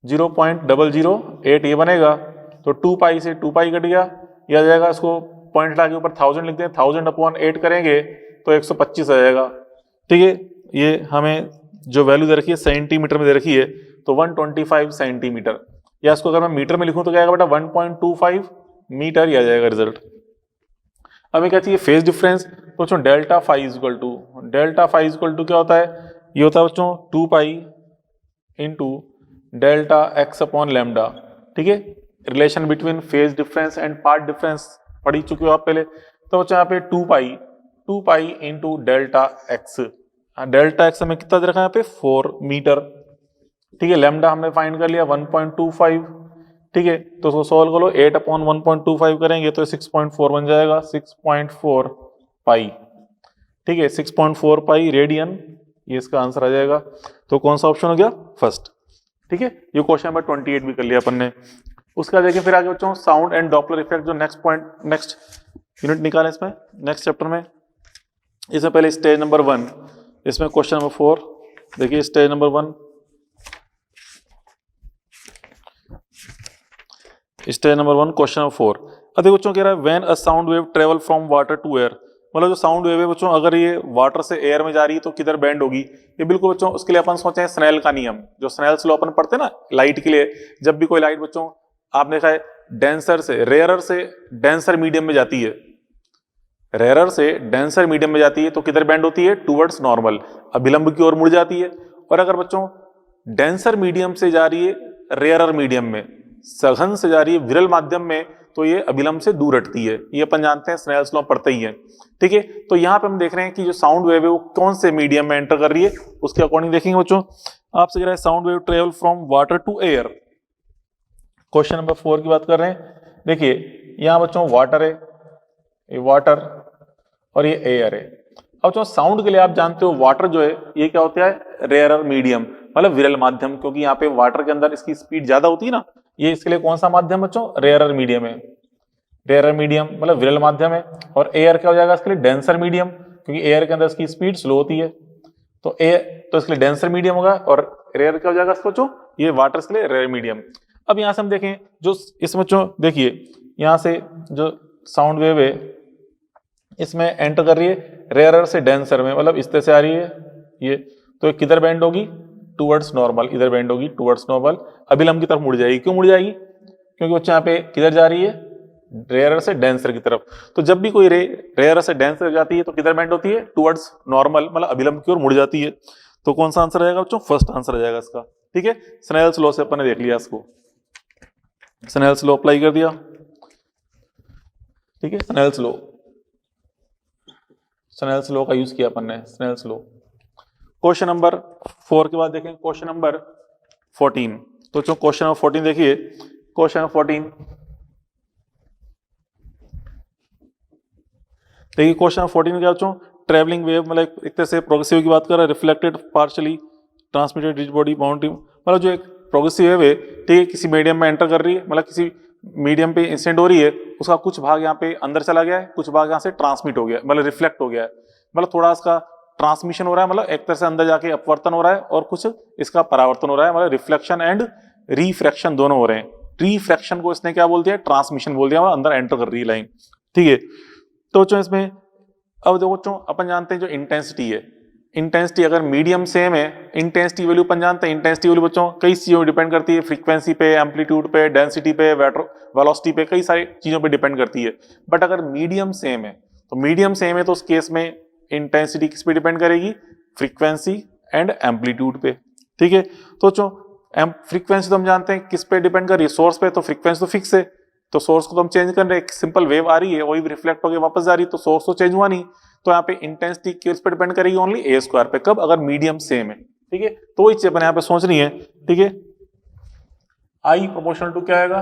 0.008 ये बनेगा, तो 2 पाई से 2 पाई कट गया, यह आ जाएगा, इसको पॉइंट ला के ऊपर 1000 लिखते हैं, 1000 अपॉन 8 करेंगे तो 125 आ जाएगा, ठीक है। ये हमें जो वैल्यू दे रखी है सेंटीमीटर में दे रखी है, तो 125 सेंटीमीटर, या इसको अगर मैं मीटर में लिखूं तो क्या आएगा बेटा 1.25 मीटर ही आ जाएगा रिजल्ट। हमें क्या चाहिए फेज डिफरेंस, तो बच्चों delta phi is equal to क्या होता है, ये होता है बच्चों 2 pi into delta x upon lambda, ठीक है। Relation between phase difference and part difference पढ़ी चुके हो आप पहले, तो बच्चों यहाँ पे 2 pi into delta x, delta x हमें कितना दे रखा है यहाँ पे 4 मीटर, ठीक है। लैम्डा हमने फाइंड कर लिया 1.25, ठीक है, तो उसको सॉल्व करो, 8 अपॉन 1.25 करेंगे तो 6.4 बन जाएगा, 6.4 पाई, ठीक है, 6.4 पाई रेडियन, ये इसका आंसर आ जाएगा। तो कौन सा ऑप्शन हो गया, फर्स्ट, ठीक है। ये क्वेश्चन नंबर 28 भी कर लिया अपन ने। उसका देखिए फिर आगे बच्चों साउंड एंड डॉपलर इफेक्ट, जो नेक्स्ट यूनिट निकाले इसमें नेक्स्ट चैप्टर में, इसमें पहले स्टेज नंबर 1, इसमें क्वेश्चन नंबर 4 देखिए, stage number 1, stage number 1 question number 4। अब देखो बच्चों कह रहा है when a sound wave travel from water to air, मतलब जो साउंड वेव है बच्चों अगर ये वाटर से एयर में जा रही है तो किधर बेंड होगी, ये बिल्कुल बच्चों उसके लिए अपन सोचे हैं स्नेल का नियम, जो स्नेल्स लॉ अपन पढ़ते हैं ना लाइट के लिए, जब भी कोई लाइट बच्चों आपने देखा है रेयरर से डेंसर मीडियम में जाती है, रेयरर से डेंसर मीडियम में जाती है तो किधर बेंड होती है, टुवर्ड्स नॉर्मल, अभिलंब की ओर मुड़ जाती है। और अगर बच्चों डेंसर मीडियम से जा रही है रेयरर मीडियम में, सघन से जा रही है विरल माध्यम में, तो ये अभिलंब से दूर हटती है, ये अपन जानते हैं स्नेल्स लॉ पढ़ते ही है, ठीक है। तो यहाँ पे हम देख रहे हैं कि जो साउंड वेव है वो कौन से मीडियम में एंटर कर रही है, उसके अकॉर्डिंग देखेंगे बच्चों। आपसे कह रहा है sound wave travel from water to air, question number 4 की बात कर रहे हैं। देखिए यहाँ बच्चों वाटर है, ये वाटर और ये एयर है। अब बच्चों साउंड के लिए आप जानते हो वाटर जो है ये क्या होता है, रेयरर मीडियम, मतलब विरल माध्यम, क्योंकि यहाँ पे वाटर के अंदर इसकी स्पीड ज्यादा होती है ना, ये इसके लिए कौन सा माध्यम बच्चों, रेयरर मीडियम है, रेयरर मीडियम मतलब विरल माध्यम है। और एयर क्या हो जाएगा इसके लिए, डेंसर मीडियम, क्योंकि एयर के अंदर इसकी स्पीड स्लो होती है, तो एयर तो इसके लिए डेंसर मीडियम होगा। और रेयर क्या हो जाएगा बच्चों, ये वाटर के लिए रेयर मीडियम। अब यहाँ से हम देखें जो इसमें बच्चों देखिए यहाँ से जो साउंड वेव है इसमें एंटर कर रही है रेयरर से डेंसर में, मतलब इस तरह से आ रही है ये, तो किधर बेंड होगी, टुवर्ड्स नॉर्मल, इधर बेंड होगी टुवर्ड्स नॉर्मल, अभिलंब की तरफ मुड़ जाएगी। क्यों मुड़ जाएगी, क्योंकि बच्चे यहाँ पे किधर जा रही है, रेयरर से डेंसर की तरफ। तो जब भी कोई रेयरर से डेंसर जाती है तो किधर बेंड होती है, टुवर्ड्स नॉर्मल, मतलब अभिलंब की ओर मुड़ जाती है। तो कौन सा आंसर आ जाएगा बच्चों, फर्स्ट आंसर आ जाएगा इसका, ठीक है। स्नेल्स लॉ से अपन ने देख लिया इसको, स्नेल्स लॉ अप्लाई कर दिया, ठीक है, स्नेल्स लॉ। स्नेल्स लॉ का यूज किया अपन ने, स्नेल्स लॉ। क्वेश्चन नंबर 4 के बाद देखें क्वेश्चन नंबर 14। तो जो क्वेश्चन नंबर 14 देखिए, क्वेश्चन नंबर 14 देखिए, क्वेश्चन नंबर 14 में क्या बच्चों, ट्रेवलिंग वेव मतलब एक तरह से प्रोग्रेसिव की बात कर रहा है, reflected partially transmitted rich body boundary, मतलब जो एक प्रोग्रेसिव वेव है, ठीक है, किसी मीडियम में एंटर कर रही है, मतलब किसी मीडियम पे इंसिडेंट हो रही है, उसका कुछ भाग यहाँ पे अंदर चला गया है, कुछ भाग यहाँ से ट्रांसमिट हो गया है, मतलब रिफ्लेक्ट हो गया है, मतलब थोड़ा इसका ट्रांसमिशन हो रहा है, मतलब एक तरह से अंदर जाके अपवर्तन हो रहा है, और कुछ इसका परावर्तन हो रहा है, मतलब रिफ्लेक्शन एंड रिफ्रैक्शन दोनों हो रहे हैं। रिफ्रैक्शन को इसने क्या बोल दिया, ट्रांसमिशन बोल दिया, मतलब अंदर एंटर कर रही है लाइन, ठीक है। तो बच्चों इसमें अब देखो बच्चों, अपन जानते हैं जो इंटेंसिटी है, इंटेंसिटी अगर मीडियम सेम है, इंटेंसिटी वैल्यू अपन जानते हैं, इंटेंसिटी वैल्यू बच्चों कई चीजों पर डिपेंड करती है, फ्रीक्वेंसी पे, एम्पलीट्यूड पे, डेंसिटी पे, वेलोसिटी पे, कई सारी चीजों पे डिपेंड करती है। बट अगर मीडियम सेम है, तो मीडियम सेम है तो उस केस में इंटेंसिटी किस पे डिपेंड करेगी, फ्रीक्वेंसी एंड एम्पलीट्यूड पे, ठीक है। तो बच्चों फ्रीक्वेंसी तो हम जानते हैं किस पे डिपेंड कर रही है, सोर्स पे, तो फ्रीक्वेंसी तो फिक्स है, तो सोर्स को तो हम चेंज कर रहे हैं, सिंपल वेव आ रही है वही रिफ्लेक्ट होकर वापस जा रही है, तो सोर्स तो चेंज हुआ नहीं, तो यहाँ पे इंटेंसिटी किस पे डिपेंड करेगी, ओनली ए स्क्वायर पे, कब, अगर मीडियम सेम है, ठीक है। तो वही चीज अपन यहाँ पे सोचनी है, ठीक है। आई प्रोपोर्शनल टू क्या आएगा,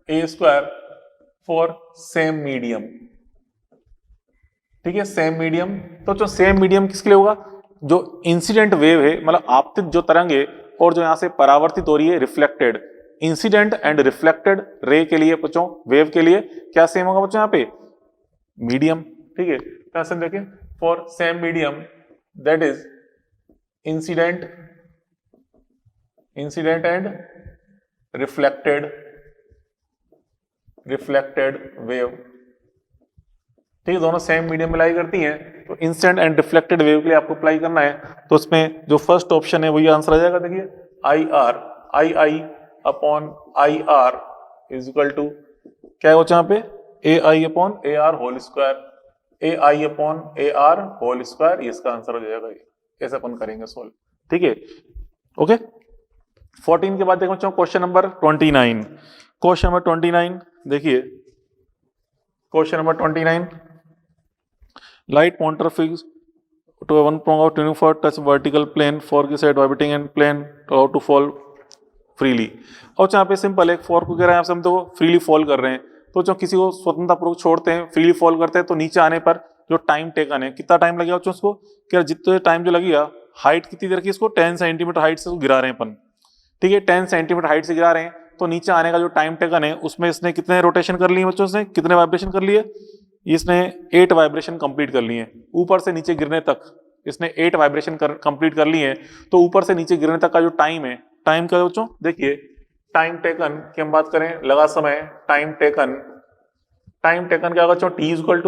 ए स्क्वायर फॉर सेम मीडियम, ठीक है, सेम मीडियम। तो जो सेम मीडियम किसके लिए होगा, जो इंसिडेंट वेव है, मतलब आपतित जो तरंग है, और जो यहां से परावर्तित हो रही है reflected, incident and reflected ray के लिए बच्चों, वेव के लिए क्या सेम होगा बच्चों, यहाँ पे मीडियम, ठीक है। कैसे देखें, for same medium that is incident and reflected wave, ठीक है, दोनों सेम मीडियम में लाई करती हैं, तो इंसिडेंट एंड रिफ्लेक्टेड वेव के लिए आपको अप्लाई करना है, तो उसमें जो फर्स्ट ऑप्शन है वही आंसर आ जाएगा। देखिए I upon I R is equal to क्या होगा यहाँ पे, A I upon A R whole square, A I upon A R whole square, इसका आंसर हो जाएगा, ऐसे अपन करेंगे सोल्व, ठीक है, ओके। 14 के बाद देखो क्वेश्चन नंबर 29। क्वेश्चन नंबर 29 देखिए, question number 29, light pointer fixed to a one prong of tuning for touch vertical plane, fork is at vibrating and plane about to fall freely। और यहाँ पे simple एक fork वगैरह यहाँ से हम तो फ्रीली फॉल कर रहे हैं, तो जो किसी को स्वतंत्रतापूर्वक छोड़ते हैं, फ्रीली फॉल करते हैं, तो नीचे आने पर जो टाइम टेकन है, कितना टाइम लगेगा बच्चों उसको, क्या जितने टाइम जो लगेगा, हाइट कितनी देर की, इसको 10 सेंटीमीटर हाइट से गिरा रहे हैं अपन, ठीक है, 10 सेंटीमीटर हाइट से गिरा रहे हैं, तो नीचे आने का जो टाइम टेकन है, उसमें इसने कितने रोटेशन कर लिए बच्चों, से कितने वाइब्रेशन कर लिए, इसने 8 वाइब्रेशन कंप्लीट कर लिए, ऊपर से नीचे गिरने तक इसने 8 वाइब्रेशन कंप्लीट कर लिए, तो ऊपर से नीचे गिरने तक का जो टाइम है, टाइम का बच्चों देखिए, टाइम टेकन की हम बात करें, लगा समय, टाइम टेकन क्या होगा बच्चों, टी इक्वल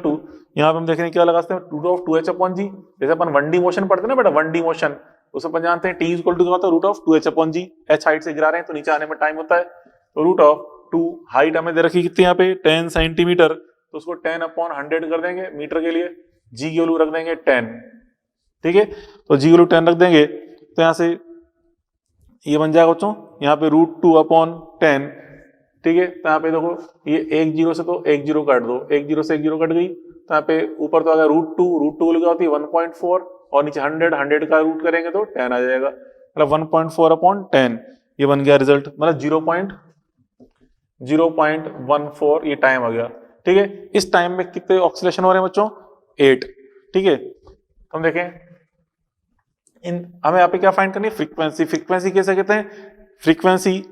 टू यहाँ पे हम देख रहे हैं क्या लगा सकते हैं, रूट ऑफ 2h अपॉन जी, जैसे अपन 1D मोशन पढ़ते हैं ना बेटा, 1D मोशन, उसे अपन जानते हैं टी इक्वल टू क्या होता है, root of 2h upon g, h height से गिरा रहे हैं तो नीचे आने में टाइम होता है, तो रूट ऑफ 2, हाइट हमें दे रखी कितनी यहाँ पे 10 सेंटीमीटर, तो उसको 10 अपॉन 100 कर देंगे मीटर के लिए, जी की वैल्यू रख देंगे 10, ठीक है, तो जी की वैल्यू 10 रख देंगे, तो यहाँ से ये बन जाएगा बच्चों, यहाँ पे रूट 2 अपॉन 10, ठीक है, तो यहाँ पे देखो ये 1 0 से तो 1 0 काट दो, 1 0 से 1 0 कट गई, तो यहाँ पे ऊपर तो आ गया रूट टू क्या होती है 1.4, और नीचे 100 का रूट करेंगे तो 10 आ जाएगा, मतलब 1.4 अपॉन 10, ये बन गया रिजल्ट, मतलब 0.14 ये टाइम आ गया, ठीक है। इस टाइम में कितने ऑक्सीलेशन हो रहे हैं बच्चों, 8, ठीक है। तो हम देखें हमें यहाँ पे क्या फाइंड करनी है, फ्रीक्वेंसी कैसे कहते हैं, frequency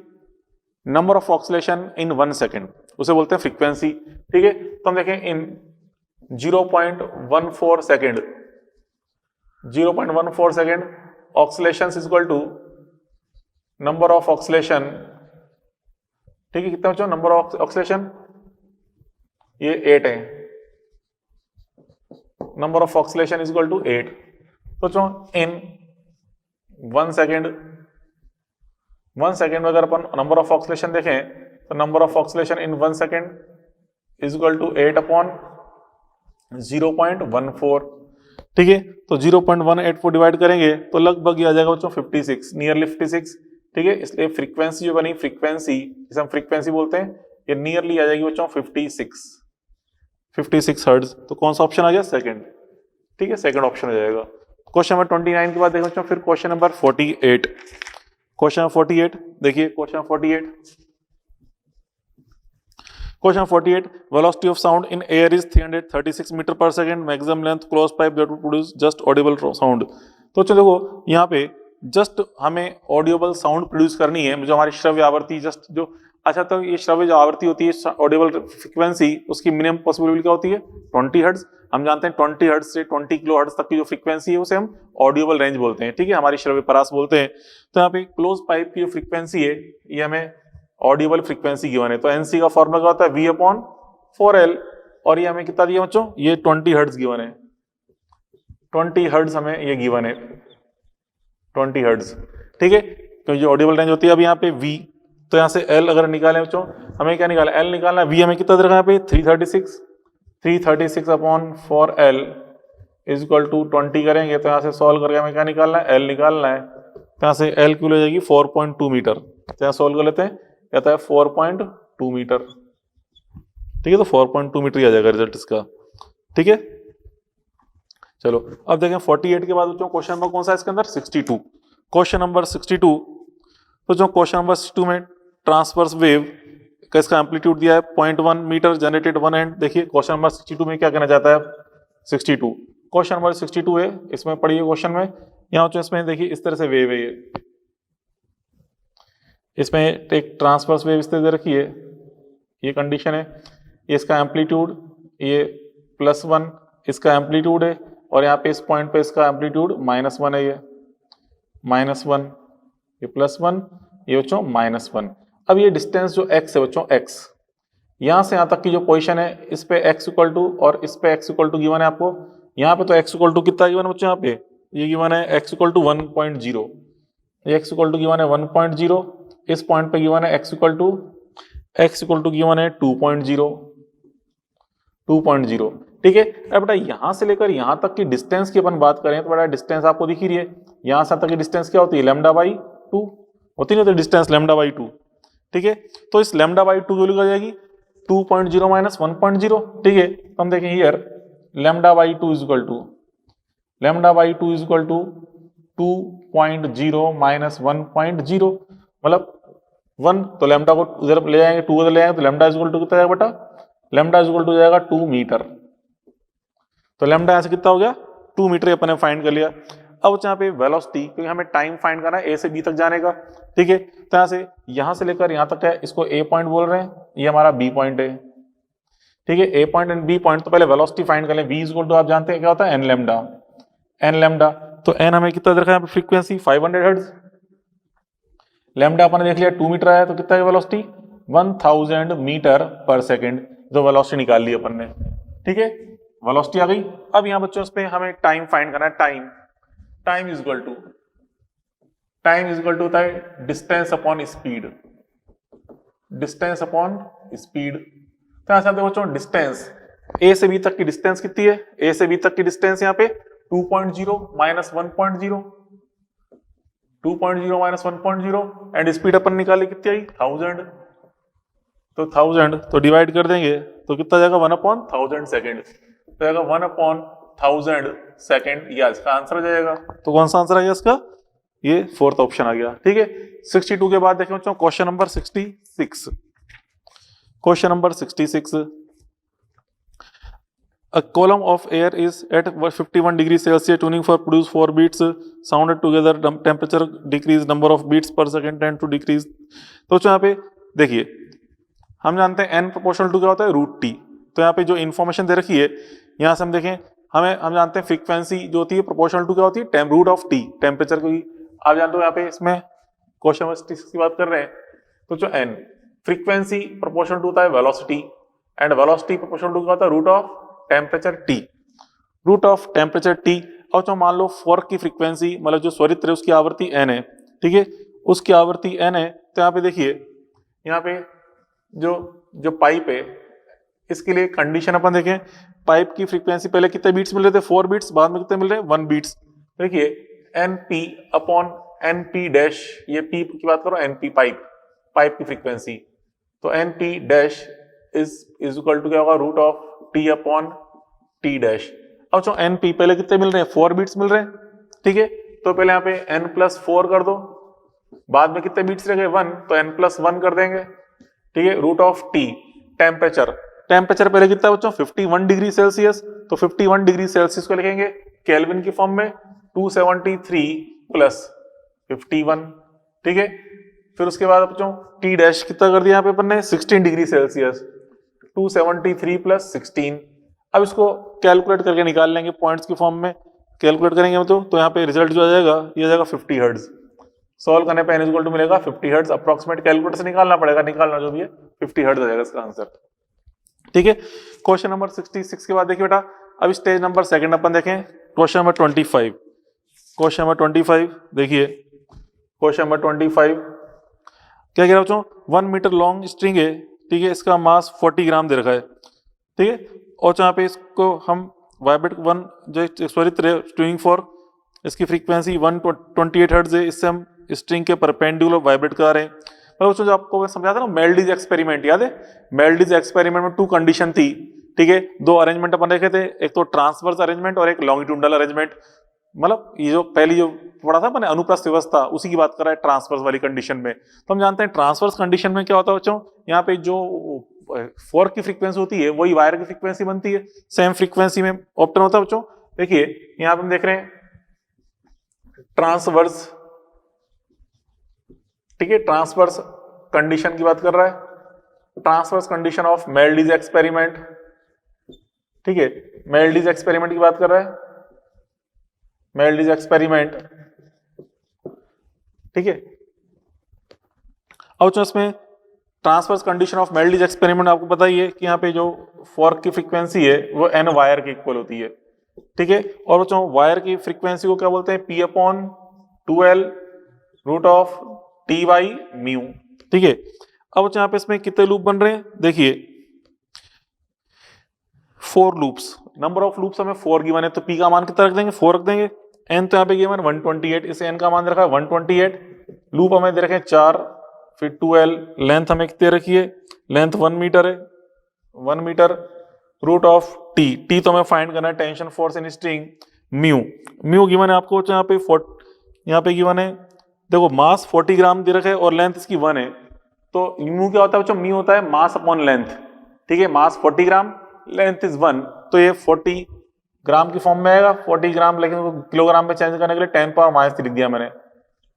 number of oscillation in 1 second, उसे बोलते हैं फ्रीक्वेंसी, ठीक है। तो हम देखें in 0.14 second, 0.14 second oscillation is equal to number of oscillation, ठीक है, कितना बच्चों नंबर ऑफ ऑक्सीलेशन, ये 8 है, number of oscillation is equal to 8, तो बच्चों इन 1 सेकेंड में अगर अपन नंबर ऑफ ऑक्सीलेशन देखें, तो number of oscillation in 1 second is equal to 8 upon 0.14, ठीक है, तो 0.18 को डिवाइड करेंगे तो लगभग ये आ जाएगा बच्चों 56, नियरली 56, ठीक है। इसलिए फ्रीक्वेंसी जो बनी, फ्रीक्वेंसी जिसे हम फ्रीक्वेंसी बोलते हैं, ये नियरली आ जाएगी बच्चों 56, 56 हर्ट्ज, तो कौन सा ऑप्शन आ गया? सेकंड। ठीक है, सेकंड ऑप्शन हो जाएगा। क्वेश्चन नंबर 29 के बाद देखो बच्चों फिर क्वेश्चन नंबर 48। क्वेश्चन नंबर 48 देखिए, question 48, question 48, velocity of sound in air is 336 metre per second, maximum length close pipe that would produce just audible sound. तो चलो देखो यहाँ पे जस्ट हमें ऑडिबल साउंड प्रोड्यूस करनी है, जो हमारी श्रव्य आवृत्ति जस्ट जो, अच्छा तो ये श्रव्य जो आवृत्ति होती है ऑडिबल फ्रीक्वेंसी, उसकी मिनिमम पॉसिबल क्या होती है? 20 हर्ट्ज। हम जानते हैं 20 हर्ट्ज से 20 किलो हर्ट्ज तक की जो फ्रीक्वेंसी है उसे हम ऑडिबल रेंज बोलते हैं। ठीक है, हमारी श्रव्य परास बोलते हैं। तो यहाँ पे क्लोज पाइप की जो फ्रीक्वेंसी है ये हमें ऑडिबल फ्रीक्वेंसी गिवन है, तो एनसी का फॉर्मूला क्या होता है? V/4L, और ये हमें कितना दिया बच्चों? ये 20 हर्ट्ज गिवन है, 20 हर्ट्ज हमें ये गिवन है, 20 हर्ट्ज। ठीक है, क्योंकि जो ऑडिबल रेंज होती है, अब यहाँ पे V, तो यहाँ से L अगर निकालें बच्चों, हमें क्या निकालना? L निकालना है। V हमें कितना दे रखा है यहाँ पे? 336/4L इज इक्वल टू 20 करेंगे तो यहाँ से सॉल्व करके हमें क्या निकालना है? L निकालना है। तो यहाँ से L की हो जाएगी 4.2 मीटर। तो यहाँ सॉल्व कर लेते हैं, कहता है 4.2 मीटर। ठीक है, तो 4.2 मीटर ही आ जाएगा रिजल्ट इसका। ठीक है, चलो अब देखें 48 के बाद बच्चों क्वेश्चन नंबर कौन सा है इसके अंदर? 62। क्वेश्चन नंबर 62, तो जो क्वेश्चन नंबर 62 में ट्रांसवर्स वेव का इसका एम्पलीट्यूड दिया है 0.1 मीटर जनरेटेड वन एंड। देखिए क्वेश्चन नंबर 62 में क्या कहना चाहता है? 62 क्वेश्चन नंबर 62 है, इसमें पढ़िए क्वेश्चन में, यहाँ इसमें देखिए इस तरह से वेव है, इसमें एक ट्रांसवर्स वेव इस तरह दे रखी है, ये कंडीशन है, ये इसका एम्पलीट्यूड ये +1 इसका एम्पलीट्यूड है, और यहाँ पे इस पॉइंट पे इसका एम्पलीट्यूड -1 है, ये -1, ये +1, ये बच्चों -1। अब ये डिस्टेंस जो x है बच्चों, x यहाँ से यहाँ तक की जो पोजीशन है, इस पे x इक्वल टू और इस पे x इक्वल टू गिवन है आपको। यहाँ पे तो x इक्वल टू कितना गिवन है बच्चों? यहाँ पे ये गिवन है x इक्वल टू 1.0, ये x इक्वल टू गिवन है 1.0, इस पॉइंट पे गिवन है x इक्वल टू गिवन है 2.0। ठीक है, अब बेटा यहाँ से लेकर यहाँ तक की डिस्टेंस की अपन बात करें तो बेटा डिस्टेंस आपको दिख ही रही है, यहाँ से तक की डिस्टेंस क्या होती है? λ/2 होती नहीं होती डिस्टेंस, λ/2। ठीक है, तो इस λ/2 वैल्यू आ जाएगी 2.0 - 1.0। ठीक है, तो हम देखें हियर λ/2 इज इक्वल टू 2.0 - 1.0, मतलब 1, तो लैम्डा को उधर ले जाएंगे, 2 उधर ले जाएंगे, तो लैम्डा इज इक्वल टू कितना जाएगा बेटा? लैम्डा इज इक्वल टू जाएगा 2 मीटर। तो लैम्डा यहाँ से कितना हो गया? 2 मीटर अपन ने फाइंड कर लिया। अब यहाँ पे वेलोसिटी, क्योंकि हमें टाइम फाइंड करना है A से B तक जाने का। ठीक है, तो यहाँ से लेकर यहाँ तक है, इसको A पॉइंट बोल रहे हैं, ये हमारा B पॉइंट है। ठीक है, A point and B point, तो पहले वेलोसिटी फाइंड कर लें। V इज इक्वल टू आप जानते हैं क्या होता है? n lambda. तो n हमें कितना दे रखा है यहाँ पे? फ्रीक्वेंसी 500 हर्ट्ज, लैम्डा अपन ने देख लिया 2 मीटर आया, तो कितना है वेलोसिटी? 1000 मीटर पर सेकंड, जो वेलोसिटी निकाल ली अपन ने। ठीक है, वेलोसिटी आ गई। अब यहाँ बच्चों इस पे हमें टाइम फाइंड करना है। टाइम इज इक्वल टू होता है डिस्टेंस अपॉन स्पीड, तो यहाँ से देखो बच्चों डिस्टेंस A से B तक की डिस्टेंस कितनी है? A से B तक की डिस्टेंस यहाँ पे 2.0 - 1.0, 2.0 - 1.0, एंड स्पीड अपन निकाली कितनी आई? 1000। तो 1000 तो डिवाइड कर देंगे तो कितना जाएगा? 1/1000 सेकेंड, तो जाएगा 1/1000 सेकेंड, ये इसका आंसर आ जाएगा। तो कौन सा आंसर आ गया इसका? ये 4th ऑप्शन आ गया। ठीक है, 62 के बाद देखें बच्चों question number 66। Question number 66, a column of air is at 51 degrees Celsius, tuning for produce 4 beats sounded together, temperature decrease, number of beats per second tend to decrease। तो यहाँ पे देखिए हम जानते हैं n प्रोपोर्शनल टू क्या होता है? √t। तो यहाँ पे जो इन्फॉर्मेशन दे रखी है, यहाँ से हम देखें, हम जानते हैं फ्रीक्वेंसी जो होती है प्रोपोर्शनल टू क्या होती है? √t, टेम्परेचर को। आप जानते हो यहाँ पे इसमें क्वेश्चन नंबर 66 की बात कर रहे हैं, तो जो n फ्रीक्वेंसी प्रोपोर्शनल टू होता है velocity, and velocity proportional to क्या होता है? Temperature T। और जो मान लो 4 की फ्रीक्वेंसी, मतलब जो स्वरित्र है उसकी आवृत्ति n है। ठीक है, उसकी आवृत्ति n है, तो यहाँ पे देखिए, यहाँ पे जो पाइप है इसके लिए कंडीशन अपन देखें, पाइप की फ्रीक्वेंसी पहले कितने बीट्स मिल रहे थे? 4 बीट्स, बाद में कितने मिल रहे हैं? 1 बीट्स। देखिए NP/NP डैश, ये P की बात करो, NP पाइप की फ्रीक्वेंसी, तो NP dash is equal to क्या होगा? T upon T dash. अब जो एन पी पहले कितने मिल रहे हैं, 4 बीट्स मिल रहे हैं, ठीक है, तो पहले यहाँ पे n प्लस 4 कर दो, बाद में कितने बीट्स रह गए 1, तो n प्लस 1 कर देंगे, ठीक है, root of T. Temperature, temperature पहले कितना बच्चों 51 डिग्री सेल्सियस, तो 51 डिग्री सेल्सियस को लिखेंगे केल्विन की फॉर्म में 273 प्लस 51, ठीक है। फिर उसके बाद बच्चों टी डैश कितना कर दिया यहाँ पे अपन ने 16 डिग्री सेल्सियस, 273 प्लस 16। अब इसको कैलकुलेट करके निकाल लेंगे पॉइंट्स की फॉर्म में, कैलकुलेट करेंगे तो यहाँ पे रिजल्ट जो आ जाएगा ये आ जाएगा 50 हर्ट्ज। सॉल्व करने पे n इक्वल टू मिलेगा 50 हर्ट्ज, अप्रोक्सीमेट कैलकुलेटर से निकालना पड़ेगा, निकालना जो भी है 50 हर्ट्ज आ जाएगा इसका आंसर, ठीक है। क्वेश्चन नंबर 66 के बाद देखिए बेटा, अब स्टेज नंबर सेकंड अपन देखें, क्वेश्चन नंबर 25। क्वेश्चन नंबर 25 देखिए, क्वेश्चन नंबर 25 क्या कह रहा बच्चों, 1 मीटर लॉन्ग स्ट्रिंग है, ठीक है, इसका मास 40 ग्राम दे रखा है, ठीक है, और जहाँ पे इसको हम वाइब्रेट 1 जो त्वरित स्ट्रिंग फॉर, इसकी फ्रीक्वेंसी 128 हर्ट्ज है, इससे हम स्ट्रिंग के परपेंडिकुलर वाइब्रेट करा रहे हैं। मतलब जो आपको मैं समझा था ना मेल्डिज एक्सपेरिमेंट, याद है, मेल्डिज एक्सपेरिमेंट में 2 कंडीशन थी, ठीक है, 2 अरेंजमेंट अपन रखे थे, एक तो ट्रांसवर्स अरेंजमेंट और एक लॉन्गिट्यूडनल अरेंजमेंट। मतलब ये जो पहली जो पढ़ा था मैंने अनुप्रस्थ व्यवस्था, उसी की बात कर रहा है ट्रांसवर्स वाली कंडीशन में। तो हम जानते हैं ट्रांसवर्स कंडीशन में क्या होता है बच्चों, यहाँ पे जो फोर्क की फ्रीक्वेंसी होती है वही वायर की फ्रीक्वेंसी बनती है, सेम फ्रीक्वेंसी में ऑप्टन होता है बच्चों। देखिए यहाँ पे हम देख रहे हैं ट्रांसवर्स, ठीक है, ट्रांसवर्स कंडीशन की बात कर रहा है, ट्रांसवर्स कंडीशन ऑफ मेल्डिज एक्सपेरिमेंट, ठीक है, मेल्डिज एक्सपेरिमेंट की बात कर रहा है, मेल्डिज एक्सपेरिमेंट, ठीक है। अब जो इसमें ट्रांसवर्स कंडीशन ऑफ मेल्डिज एक्सपेरिमेंट आपको पता ही है कि यहाँ पे जो फोर्क की फ्रीक्वेंसी है वो n वायर के इक्वल होती है, ठीक है, और बच्चों वायर की फ्रीक्वेंसी को क्या बोलते हैं, P upon 2L root of T by mu, ठीक है। अब बच्चों यहाँ पे इसमें कितने लूप बन रहे हैं, देखिए 4 लूप्स, नंबर ऑफ लूप्स हमें 4 गिवन है, तो P का मान कितना रख देंगे, 4 रख देंगे, n तो यहाँ पे गिवन 128, इसे n का मान रखा है 128, लूप हमें दे रखे हैं 4, फिर 2L, लेंथ हमें कितने रखी है, लेंथ 1 मीटर है, 1 मीटर, रूट ऑफ T तो हमें फाइंड करना है tension force in string, mu given है आपको यहाँ पे गिवन है, देखो मास 40 ग्राम दे रखा है और लेंथ इसकी 1 है, तो म्यू क्या होता है बच्चों, म्यू होता है मास अपॉन लेंथ, ठीक है, मास 40 ग्राम, लेंथ इज 1, तो ये 40 ग्राम की फॉर्म में आएगा, 40 ग्राम, लेकिन किलोग्राम में चेंज करने के लिए 10 पावर माइनस 3 लिख दिया मैंने।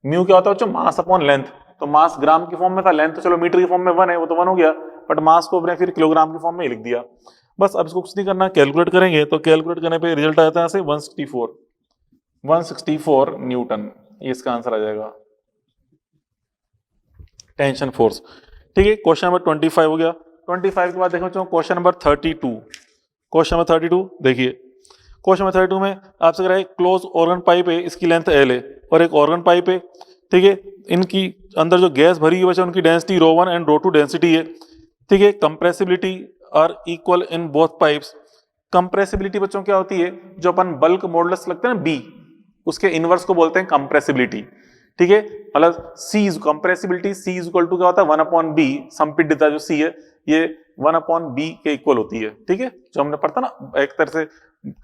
म्यू क्या होता है बच्चों, मास अपॉन लेंथ, तो मास ग्राम की फॉर्म में था, लेंथ तो चलो मीटर की फॉर्म में 1 है, वो तो 1 हो गया, बट मास को अपने फिर किलोग्राम की फॉर्म में ही लिख दिया। बस अब इसको कुछ नहीं करना, कैलकुलेट करेंगे, तो कैलकुलेट करने पे रिजल्ट आता है 164 न्यूटन, ये इसका आंसर आ जाएगा टेंशन फोर्स, ठीक है। क्वेश्चन नंबर 25 हो गया। 25 के बाद देखो बच्चों क्वेश्चन नंबर 32, क्वेश्चन नंबर 32 देखिए, क्वेश्चन नंबर 32 में आपसे कह रहा है क्लोज ऑर्गन पाइप है, इसकी लेंथ L है और एक ऑर्गन पाइप है, ठीक है, इनकी अंदर जो गैस भरी हुई है उनकी डेंसिटी ρ1 एंड ρ2 डेंसिटी है, ठीक है, compressibility are equal in both pipes. Compressibility बच्चों क्या होती है, जो अपन बल्क मॉडुलस लगते हैं ना B, उसके इनवर्स को बोलते हैं कंप्रेसिबिलिटी, ठीक है, मतलब C compressibility C is equal to क्या होता है 1/B, संपीड़ितता जो C है ये 1/B के इक्वल होती है, ठीक है, जो हमने पढ़ता ना एक तरह से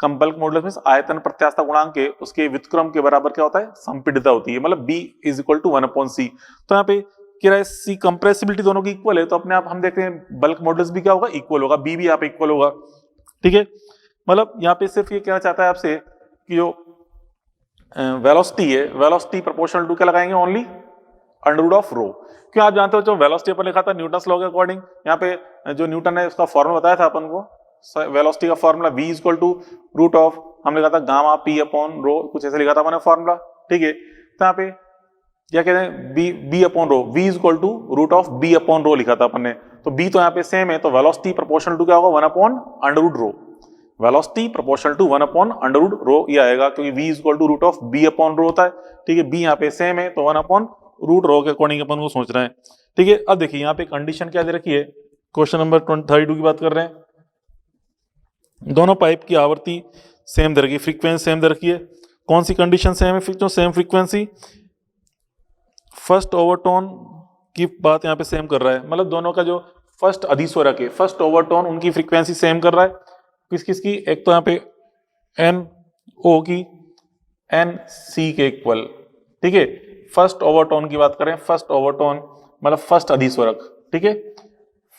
बल्क मॉडुलस में आयतन प्रत्यास्थता गुणांक के उसके व्युत्क्रम के बराबर क्या होता है, संपीड़ितता होती है, मतलब B is equal to 1/C। तो यहाँ पे कह रहा है C कंप्रेसिबिलिटी दोनों की इक्वल है, तो अपने आप हम देखते हैं बल्क मॉडुलस भी क्या होगा, इक्वल होगा, B भी यहाँ पे इक्वल होगा, ठीक है। मतलब यहाँ पे सिर्फ ये कहना चाहता है आपसे कि जो वेलोसिटी है, वेलोसिटी प्रोपोर्शनल टू क्या लगाएंगे, ओनली अंडर रूट ऑफ रो, क्यों आप जानते हो जो वेलोसिटी अपन लिखा था न्यूटन लॉ के अकॉर्डिंग, यहाँ पे जो न्यूटन ने उसका फॉर्मूला बताया था अपन को, वेलोसिटी का formula v is equal to root of, हमने लिखा था गामा p अपॉन रो, कुछ ऐसे लिखा था मैंने फॉर्मूला, ठीक है। तो यहाँ पे क्या कहते हैं b upon rho, v is equal to root of b upon rho लिखा था अपन ने, तो b तो यहाँ पे सेम है, तो वेलोसिटी प्रोपोर्शनल टू क्या होगा 1/√ρ, वेलोसिटी प्रोपोर्शनल टू 1/√ρ ये आएगा, क्योंकि v is equal to root of b upon rho होता है, ठीक है, b यहाँ पे सेम है, तो 1/√ρ के अकॉर्डिंग अपन को सोच रहे हैं, ठीक है। अब देखिए यहाँ पे कंडीशन क्या दे रखी है, क्वेश्चन नंबर 32 की बात कर रहे हैं, दोनों पाइप की आवृत्ति सेम दे रखी, फ्रीक्वेंसी सेम दे रखी है, कौन सी कंडीशन सेम है, सेम फ्रीक्वेंसी, फर्स्ट ओवरटोन की बात यहाँ पे सेम कर रहा है, मतलब दोनों का जो फर्स्ट अधिस्वरक है, फर्स्ट ओवरटोन उनकी फ्रीक्वेंसी सेम कर रहा है, किस किस की, एक तो यहाँ पे एन ओ की, एन सी के इक्वल, ठीक है। फर्स्ट ओवरटोन की बात करें, फर्स्ट ओवरटोन मतलब फर्स्ट अधिस्वरक, ठीक है।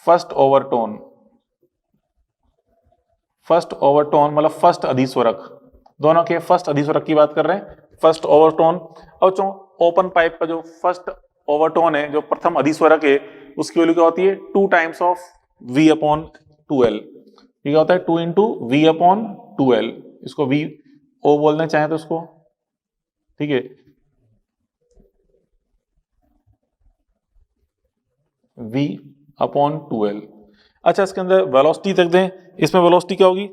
फर्स्ट ओवरटोन, फर्स्ट ओवरटोन मतलब फर्स्ट अधिस्वरक, दोनों के फर्स्ट अधिस्वरक की बात कर रहे हैं, फर्स्ट ओवरटोन। और जो ओपन पाइप का जो फर्स्ट ओवरटोन है, जो प्रथम अधिस्वरक है, उसकी वैल्यू क्या होती है, 2 times of V upon 2L। ये क्या होता है, 2 इंटू V अपॉन 2L, इसको V O बोलना चाहें तो इसको, ठीक है, V अपॉन 2L। अच्छा, इसके अंदर वेलोसिटी तक दें, इसमें वेलोसिटी क्या होगी,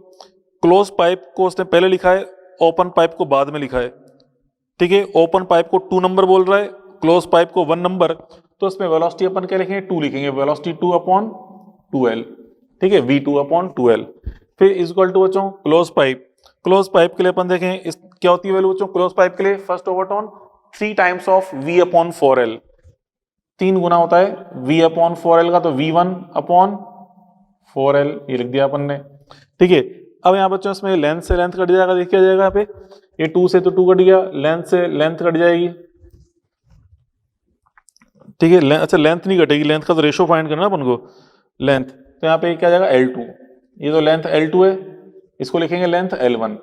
क्लोज पाइप को उसने पहले लिखा है, ओपन पाइप को बाद में लिखा है, ठीक है। ओपन पाइप को 2 नंबर बोल रहा है, क्लोज पाइप को 1 नंबर, तो इसमें वेलोसिटी अपन क्या लिखेंगे, 2 लिखेंगे, वेलोसिटी 2 अपॉन 2L, ठीक है, V2 अपॉन 2L। फिर इक्वल टू बच्चों क्लोज पाइप, क्लोज पाइप के लिए अपन देखें इस क्या होती है वैल्यू बच्चों, क्लोज पाइप के लिए first overtone 3 times of V upon 4L, 3 गुना होता है V अपॉन 4L का, तो V1 अपॉन 4L ये लिख दिया अपन ने, ठीक है। अब यहाँ बच्चों इसमें लेंथ से लेंथ कट जाएगा, देखिए जाएगा यहाँ पे, ये 2 से तो 2 कट गया, लेंथ से लेंथ कट जाएगी, ठीक है। अच्छा लेंथ नहीं कटेगी, लेंथ का तो रेशो फाइंड करना अपन को, लेंथ, तो यहाँ पे क्या जाएगा L2, ये तो लेंथ L2 है, इसको लिखेंगे लेंथ L1।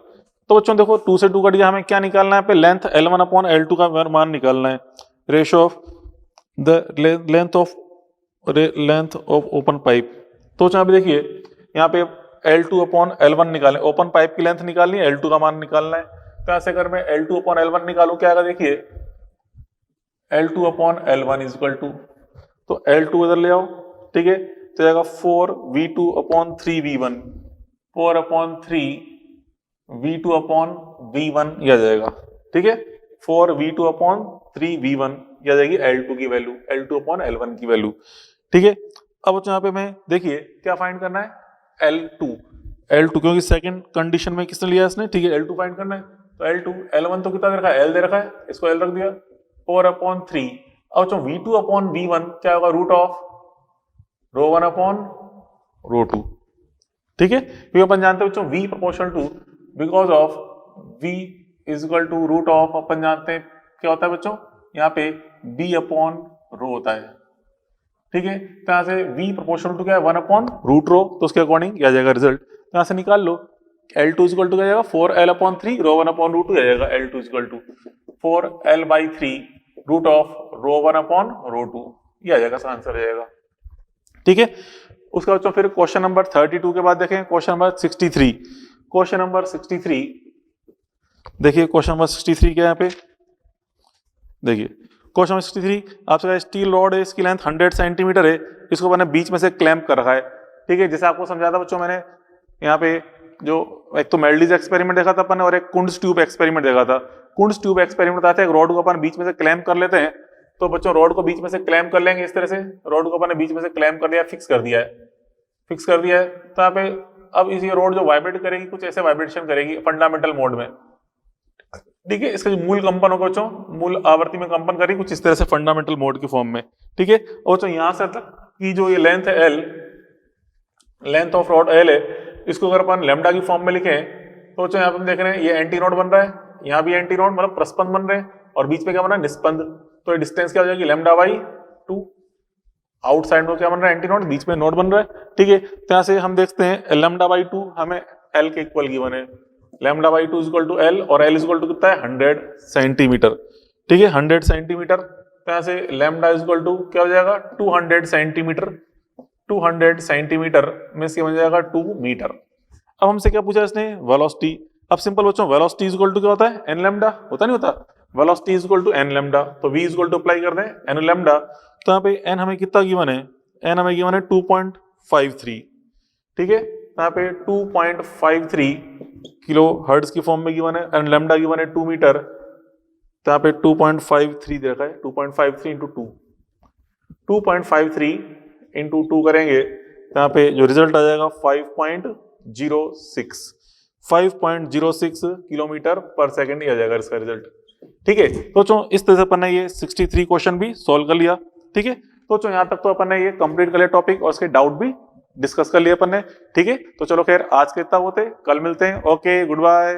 तो बच्चों देखो 2 से 2 कट गया, हमें क्या निकालना है, पे लेंथ L1 अपॉन L2 का मान निकालना है, ratio of the length of open pipe. तो यहाँ पे देखिए, यहाँ पे L2 अपॉन L1 निकालें, ओपन पाइप की लेंथ निकालनी है, L2 का मान निकालना है। तो ऐसे अगर मैं L2 अपॉन L1 निकालूं, क्या आएगा देखिए, L2 upon L1 is equal to, तो L2 इधर ले आओ, ठीक है, तो जाएगा 4V2 upon 3V1, 4 upon 3V2 upon V1 यह जाएगा, ठीक है, 4V2 अपॉन 3V1 यह जाएगी L2 की वैल्यू, L2 अपॉन L1 की वैल्यू, ठीक है। अब यहाँ पे मैं देखिए क्या फाइंड करना है, L2 क्योंकि सेकंड कंडीशन में किसने लिया इसने, ठीक है, L2 फाइंड करना है, तो L2, L1 तो कितना दे रखा है, L दे रखा है, इसको L रख दिया, 4 अपॉन 3। अब जो V2 अपॉन V1 क्या होगा, रूट ऑफ ρ1 अपॉन ρ2, ठीक है, क्योंकि अपन जानते हैं बच्चों V proportional to, because of V is equal to root of, अपन जानते हैं क्या होता है बच्चों, यहाँ पे B अपॉन रो होता है, ठीक है। तो यहाँ से V प्रोपोर्शनल टू क्या है, 1 अपॉन रूट रो, तो उसके अकॉर्डिंग आ जाएगा रिजल्ट, तो यहाँ से निकाल लो, L2 इज इक्वल टू क्या जाएगा, 4L अपॉन 3 ρ1 अपॉन रूट 2 आ जाएगा, L2 is equal to 4L by 3 root of ρ1 upon ρ2, ये आ जाएगा, आंसर आ जाएगा, ठीक है। उसके बाद फिर क्वेश्चन नंबर 32 के बाद देखें क्वेश्चन नंबर 63। क्वेश्चन नंबर 63 देखिए, क्वेश्चन नंबर 63 क्या है यहाँ पे, देखिए क्वेश्चन नंबर 63 आपसे स्टील रॉड है, इसकी लेंथ 100 सेंटीमीटर है, इसको मैंने बीच में से क्लैंप कर रखा है, ठीक है। जैसे आपको समझाया था बच्चों मैंने, यहाँ पे जो एक तो मेल्डीज एक्सपेरिमेंट देखा था अपन ने, और एक कुंड्स ट्यूब एक्सपेरिमेंट देखा था। कुंड्स ट्यूब एक्सपेरिमेंट बताते हैं, एक रॉड को अपन बीच में से क्लैंप कर लेते हैं, तो बच्चों रॉड को बीच में से क्लैंप कर लेंगे इस तरह से, रॉड को अपन ने बीच में से क्लैंप कर दिया, फिक्स कर दिया है, फिक्स कर दिया है, तो यहाँ पे अब इस ये रॉड जो वाइब्रेट करेगी, कुछ ऐसे वाइब्रेशन करेगी फंडामेंटल मोड में, ठीक है। इसका जो मूल कंपन होगा बच्चों, मूल आवर्ती में कंपन करेगी कुछ इस तरह से फंडामेंटल मोड के फॉर्म में, ठीक है। और बच्चों यहाँ से तक की जो ये लेंथ है L, length of rod L है, इसको अगर अपन लैम्डा की फॉर्म में लिखें, तो बच्चों यहाँ पे हम देख रहे हैं ये एंटी नोड बन रहा है, यहाँ भी एंटी नोड मतलब प्रस्पंद बन रहे हैं, और बीच में क्या बन रहा है, निस्पंद, तो ये डिस्टेंस क्या हो जाएगी, लैम्डा बाई 2, आउटसाइड में क्या बन रहा है, एंटी नोड, बीच में नोड बन रहा है, ठीक है। तो यहाँ से हम देखते हैं लैम्डा बाई 2 हमें L के इक्वल गिवन है, lambda by 2 equal to L, और L इक्वल टू कितना है, 100 सेंटीमीटर, ठीक है, 100 सेंटीमीटर। तो यहाँ से लैम्डा इक्वल टू क्या हो जाएगा, 200 सेंटीमीटर, 200 सेंटीमीटर में से बन जाएगा 2 मीटर। अब हमसे क्या पूछा इसने, वेलोसिटी। अब सिंपल बच्चों, वेलोसिटी इज इक्वल टू क्या होता है, एन लैम्डा, होता नहीं होता, velocity is equal to N lambda, तो v is equal to apply कर दें एन लैम्डा, तो यहाँ पे एन हमें कितना गिवन है, एन हमें गिवन है 2.53, ठीक है, तो यहाँ पे 2.53 किलो हर्ट्ज की फॉर्म में गिवन है, एन लैम्डा गिवन है 2 मीटर, तो यहाँ पे 2.53 दे रखा है, 2.53 इंटू 2, 2.53 इंटू 2 करेंगे, तो यहाँ पे जो रिजल्ट आ जाएगा 5.06 किलोमीटर पर सेकेंड आ जाएगा इसका रिजल्ट, ठीक है। तो बच्चों इस तरह से अपन ने ये 63 क्वेश्चन भी सॉल्व कर लिया, ठीक है। तो बच्चों यहाँ तक तो अपन ने ये कंप्लीट कर लिया टॉपिक, और इसके डाउट भी डिस्कस कर लिया अपन ने। ठीक है, तो चलो खैर आज के इतना होते, कल मिलते हैं। Okay, good bye.